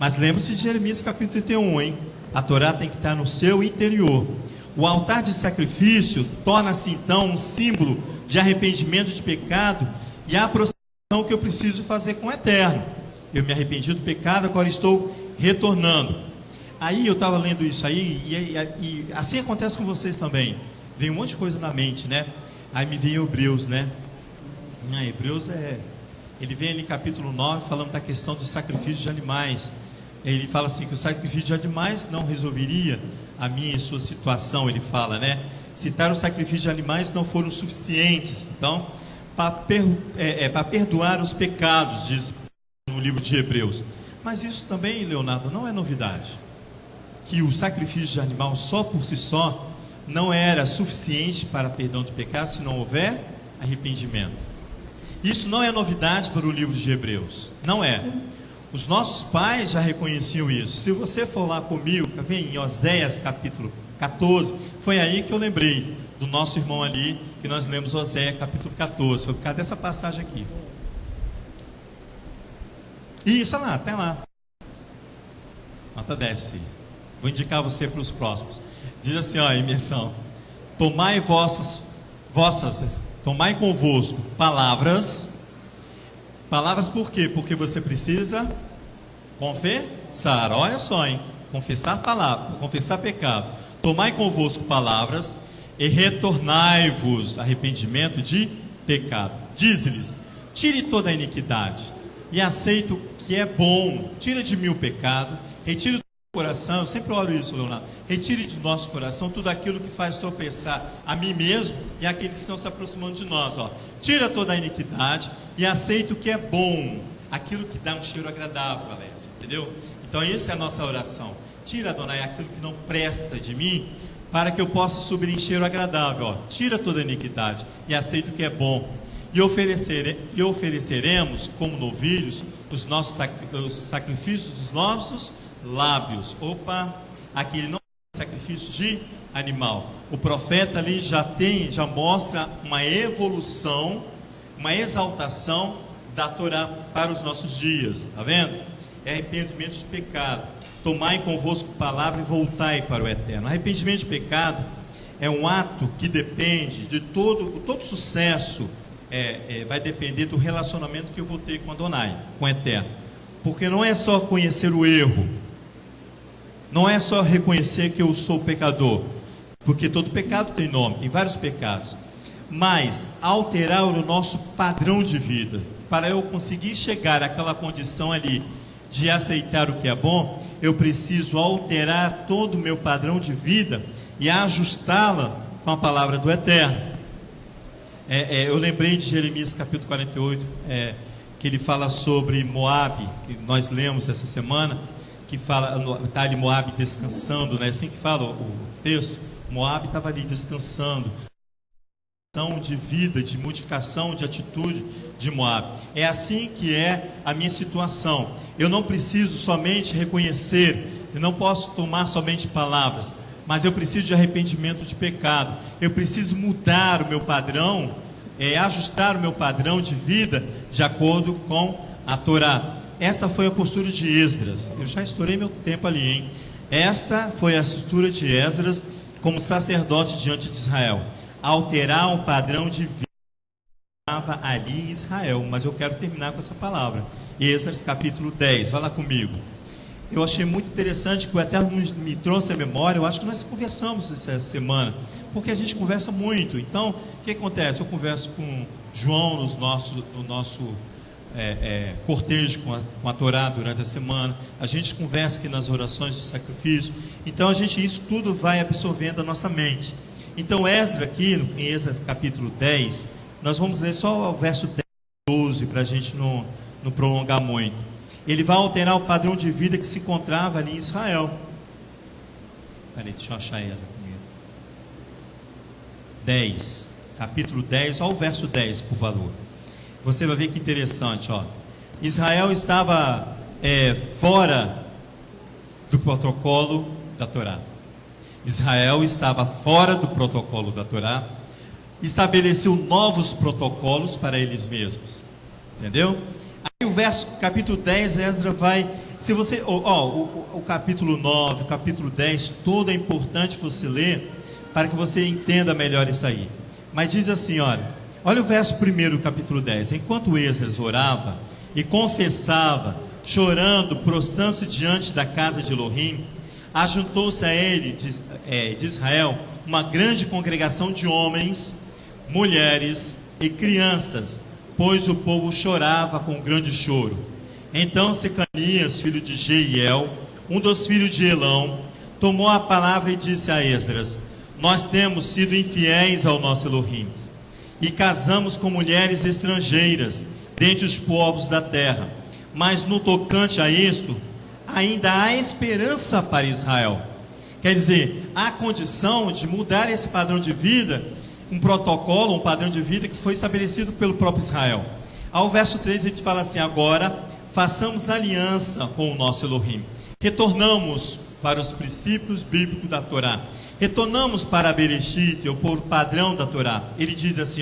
Mas lembre-se de Jeremias capítulo 31, hein? A Torá tem que estar no seu interior. O altar de sacrifício torna-se então um símbolo de arrependimento de pecado e a aproximação que eu preciso fazer com o Eterno. Eu me arrependi do pecado, agora estou retornando. Aí eu estava lendo isso aí e assim acontece com vocês também. Vem um monte de coisa na mente, né? Aí me vem Hebreus, né? Hebreus ele vem ali em capítulo 9 falando da questão do sacrifício de animais. Ele fala assim que o sacrifício de animais não resolveria a minha e sua situação, ele fala, né? Citar o sacrifício de animais não foram suficientes. Então, para perdoar os pecados, diz no livro de Hebreus. Mas isso também, Leonardo, não é novidade. Que o sacrifício de animal só por si só não era suficiente para perdão de pecados se não houver arrependimento. Isso não é novidade para o livro de Hebreus. Não é. Os nossos pais já reconheciam isso. Se você for lá comigo, vem em Oséias capítulo 14, foi aí que eu lembrei do nosso irmão ali, que nós lemos Oséias capítulo 14, foi por causa dessa passagem aqui. Isso, lá, até lá. Nota 10, sim. Vou indicar você para os próximos. Diz assim, ó, imersão. Tomai tomai convosco palavras. Palavras por quê? Porque você precisa confessar. Olha só, hein? Confessar palavra, confessar pecado. Tomai convosco palavras e retornai-vos, arrependimento de pecado. Diz-lhes: tire toda a iniquidade e aceito que é bom. Tira de mim o pecado, retire do coração. Eu sempre oro isso, Leonardo. Retire do nosso coração tudo aquilo que faz tropeçar a mim mesmo e aqueles que estão se aproximando de nós, ó. Tira toda a iniquidade e aceita o que é bom, aquilo que dá um cheiro agradável, Valéncia, entendeu? Então essa é a nossa oração. Tira, Adonai, aquilo que não presta de mim, para que eu possa subir em cheiro agradável, ó. Tira toda a iniquidade e aceita o que é bom. E ofereceremos como novilhos os sacrifícios dos nossos lábios. Aqui ele não é sacrifício de animal. O profeta ali já mostra uma evolução, uma exaltação da Torá para os nossos dias, tá vendo? É arrependimento de pecado. Tomai convosco palavra e voltai para o Eterno. Arrependimento de pecado é um ato que depende de todo sucesso, vai depender do relacionamento que eu vou ter com Adonai, com o Eterno. Porque não é só conhecer o erro, não é só reconhecer que eu sou pecador, porque todo pecado tem nome, tem vários pecados, mas alterar o nosso padrão de vida, para eu conseguir chegar àquela condição ali de aceitar o que é bom, eu preciso alterar todo o meu padrão de vida e ajustá-la com a palavra do Eterno. Eu lembrei de Jeremias capítulo 48, que ele fala sobre Moabe, que nós lemos essa semana, que fala, está ali Moabe descansando, né? Assim que fala o texto, Moabe estava ali descansando, de vida, de modificação de atitude de Moabe. É assim que é a minha situação. Eu não preciso somente reconhecer, eu não posso tomar somente palavras, mas eu preciso de arrependimento de pecado. Eu preciso mudar o meu padrão, ajustar o meu padrão de vida de acordo com a Torá. Esta foi a postura de Esdras. Eu já estourei meu tempo ali, hein? Esta foi a postura de Esdras como sacerdote diante de Israel. Alterar o padrão de vida que estava ali em Israel. Mas eu quero terminar com essa palavra. Esdras capítulo 10, vai lá comigo. Eu achei muito interessante que o Eterno me trouxe a memória. Eu acho que nós conversamos essa semana, porque a gente conversa muito. Então, o que acontece? Eu converso com João no nosso cortejo com a Torá durante a semana. A gente conversa aqui nas orações de sacrifício. Então, isso tudo vai absorvendo a nossa mente. Então, Esdras aqui, em Esdras capítulo 10, nós vamos ler só o verso 10 e 12, para a gente não prolongar muito. Ele vai alterar o padrão de vida que se encontrava ali em Israel. Peraí, deixa eu achar Esdras primeiro. 10, capítulo 10, olha o verso 10, por favor. Você vai ver que interessante, ó. Israel estava fora do protocolo da Torá. Israel estava fora do protocolo da Torá, estabeleceu novos protocolos para eles mesmos, entendeu? Aí o capítulo 10, Esdras vai Se você, o capítulo 9, o capítulo 10, todo é importante você ler para que você entenda melhor isso aí. Mas diz assim, olha o verso 1 do capítulo 10. Enquanto Esdras orava e confessava, chorando, prostrando-se diante da casa de Elohim, ajuntou-se a ele de Israel uma grande congregação de homens, mulheres e crianças, pois o povo chorava com grande choro. Então Secanias, filho de Jeiel, um dos filhos de Elão, tomou a palavra e disse a Esdras: nós temos sido infiéis ao nosso Elohim e casamos com mulheres estrangeiras dentre os povos da terra, mas no tocante a isto, ainda há esperança para Israel. Quer dizer, há condição de mudar esse padrão de vida, um protocolo, um padrão de vida que foi estabelecido pelo próprio Israel. Ao verso 3 ele fala assim: agora façamos aliança com o nosso Elohim, retornamos para os princípios bíblicos da Torá, retornamos para a Bereshit, ou por padrão da Torá. Ele diz assim,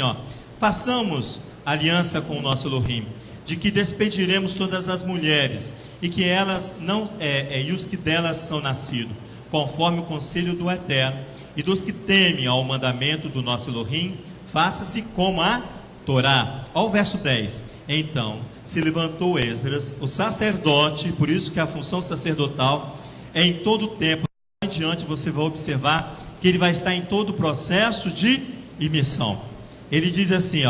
façamos aliança com o nosso Elohim, de que despediremos todas as mulheres, e que elas não e os que delas são nascidos, conforme o conselho do Eterno, e dos que temem ao mandamento do nosso Elohim, faça-se como a Torá. Ao verso 10. Então se levantou Esdras, o sacerdote, por isso que a função sacerdotal é em todo o tempo. Adiante você vai observar que ele vai estar em todo o processo de imersão. Ele diz assim,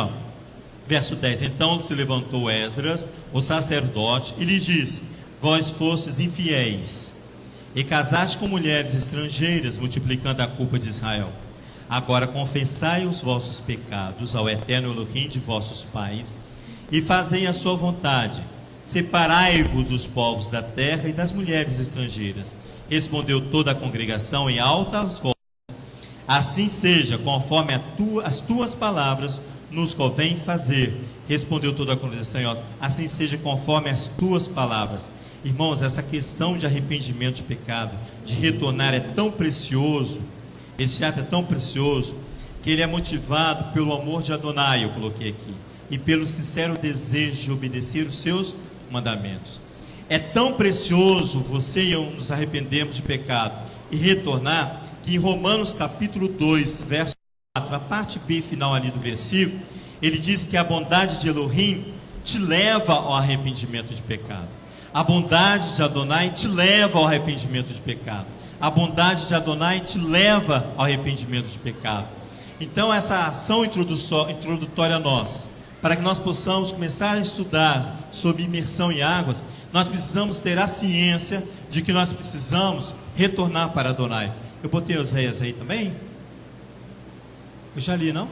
verso 10: então se levantou Esdras, o sacerdote, e lhe disse: vós fostes infiéis e casaste com mulheres estrangeiras, multiplicando a culpa de Israel. Agora confessai os vossos pecados ao eterno Elohim de vossos pais, e fazei a sua vontade. Separai-vos dos povos da terra e das mulheres estrangeiras. Respondeu toda a congregação em altas vozes: assim seja, conforme as tuas palavras nos convém fazer. Respondeu toda a congregação: assim seja, conforme as tuas palavras. Irmãos, essa questão de arrependimento de pecado, de retornar, é tão precioso. Esse ato é tão precioso que ele é motivado pelo amor de Adonai, eu coloquei aqui, e pelo sincero desejo de obedecer os seus mandamentos. É tão precioso você e eu nos arrependermos de pecado e retornar, que em Romanos capítulo 2, verso 4, a parte B final ali do versículo, ele diz que a bondade de Elohim te leva ao arrependimento de pecado. A bondade de Adonai te leva ao arrependimento de pecado. A bondade de Adonai te leva ao arrependimento de pecado. Então essa ação introdutória nossa, para que nós possamos começar a estudar sobre imersão em águas, nós precisamos ter a ciência de que nós precisamos retornar para Adonai. Eu botei Oséias aí também? Eu já li, não?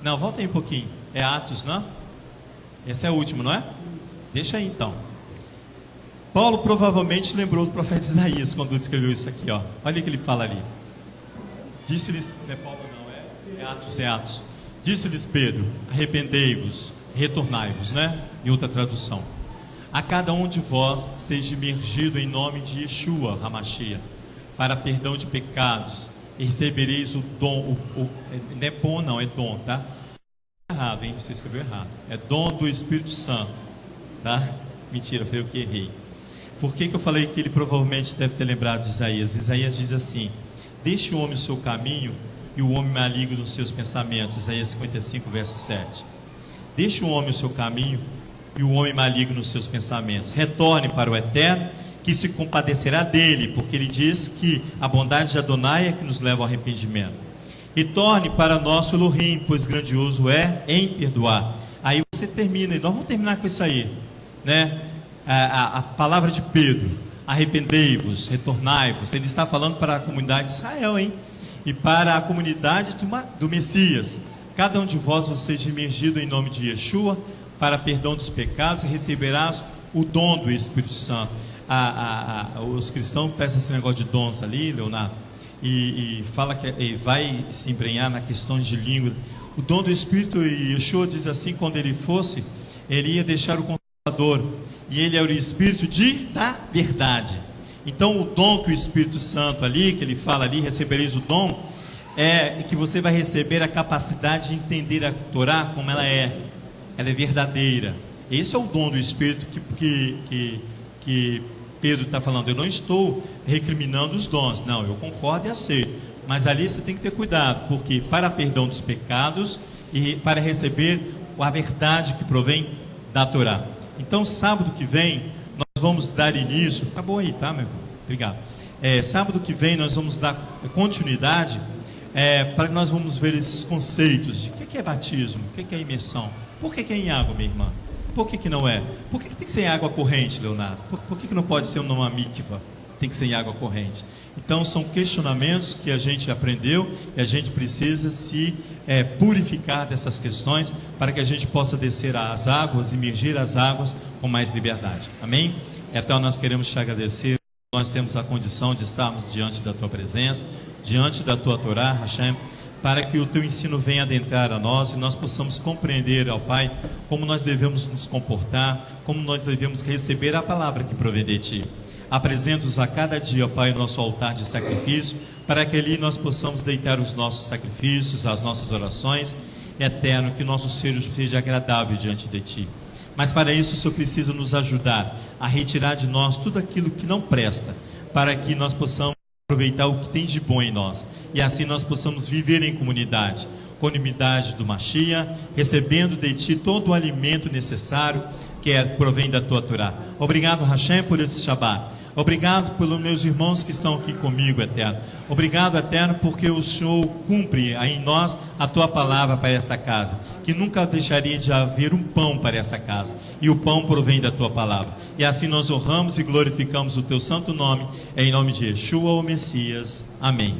Não, volta aí um pouquinho. É Atos, não? Esse é o último, não é? Deixa aí então. Paulo provavelmente lembrou do profeta Isaías quando escreveu isso aqui, ó. Olha o que ele fala ali. Disse-lhes, não é Paulo não, é Atos. Disse-lhes Pedro: arrependei-vos, retornai-vos, né? Em outra tradução. A cada um de vós seja imergido em nome de Yeshua, Hamashia, para perdão de pecados, e recebereis o dom, não é bom não, é dom, tá? Errado, hein? Você escreveu errado. É dom do Espírito Santo, tá? Mentira, foi eu que errei. Por que eu falei que ele provavelmente deve ter lembrado de Isaías? Isaías diz assim: deixe o homem o seu caminho e o homem maligno nos seus pensamentos. Isaías 55, verso 7. Deixe o homem o seu caminho e o homem maligno nos seus pensamentos. Retorne para o Eterno, que se compadecerá dele, porque ele diz que a bondade de Adonai é que nos leva ao arrependimento. E torne para nosso Elohim, pois grandioso é em perdoar. Aí você termina, e nós vamos terminar com isso aí, né? A palavra de Pedro: arrependei-vos, retornai-vos. Ele está falando para a comunidade de Israel, hein? E para a comunidade do Messias: cada um de vós seja imergido em nome de Yeshua para perdão dos pecados, e receberás o dom do Espírito Santo. Os cristãos peçam esse negócio de dons ali, Leonardo, e fala que vai se embrenhar na questão de língua. O dom do Espírito, e Yeshua diz assim: quando ele fosse, ele ia deixar o Consolador, e ele é o Espírito da verdade. Então o dom que o Espírito Santo ali, que ele fala ali, recebereis o dom, é que você vai receber a capacidade de entender a Torá como ela é verdadeira, Esse é o dom do Espírito que Pedro está falando. Eu não estou recriminando os dons, não, eu concordo e aceito, mas ali você tem que ter cuidado, porque para perdão dos pecados e para receber a verdade que provém da Torá. Então, sábado que vem, nós vamos dar início. Tá bom aí, tá, meu irmão? Obrigado. Sábado que vem, nós vamos dar continuidade, para que nós vamos ver esses conceitos de o que é batismo, o que é imersão, por que é em água, minha irmã? Por que não é? Por que tem que ser em água corrente, Leonardo? Por que não pode ser numa mikva? Tem que ser em água corrente. Então, são questionamentos que a gente aprendeu e a gente precisa se purificar dessas questões para que a gente possa descer às águas, imergir as águas com mais liberdade. Amém? Então, nós queremos te agradecer. Nós temos a condição de estarmos diante da Tua presença, diante da Tua Torá, Hashem, para que o Teu ensino venha adentrar a nós e nós possamos compreender, ó Pai, como nós devemos nos comportar, como nós devemos receber a palavra que provém de Ti. Apresenta-nos a cada dia, ó Pai, o nosso altar de sacrifício, para que ali nós possamos deitar os nossos sacrifícios, as nossas orações, eterno, que o nosso ser seja agradável diante de Ti. Mas para isso o Senhor precisa nos ajudar a retirar de nós tudo aquilo que não presta, para que nós possamos aproveitar o que tem de bom em nós, e assim nós possamos viver em comunidade, com a unidade do Mashiach, recebendo de Ti todo o alimento necessário que provém da Tua Torá. Obrigado, Hashem, por esse Shabbat. Obrigado pelos meus irmãos que estão aqui comigo, Eterno. Obrigado, Eterno, porque o Senhor cumpre em nós a Tua palavra para esta casa, que nunca deixaria de haver um pão para esta casa, e o pão provém da Tua palavra. E assim nós honramos e glorificamos o Teu santo nome, em nome de Yeshua, o Messias. Amém.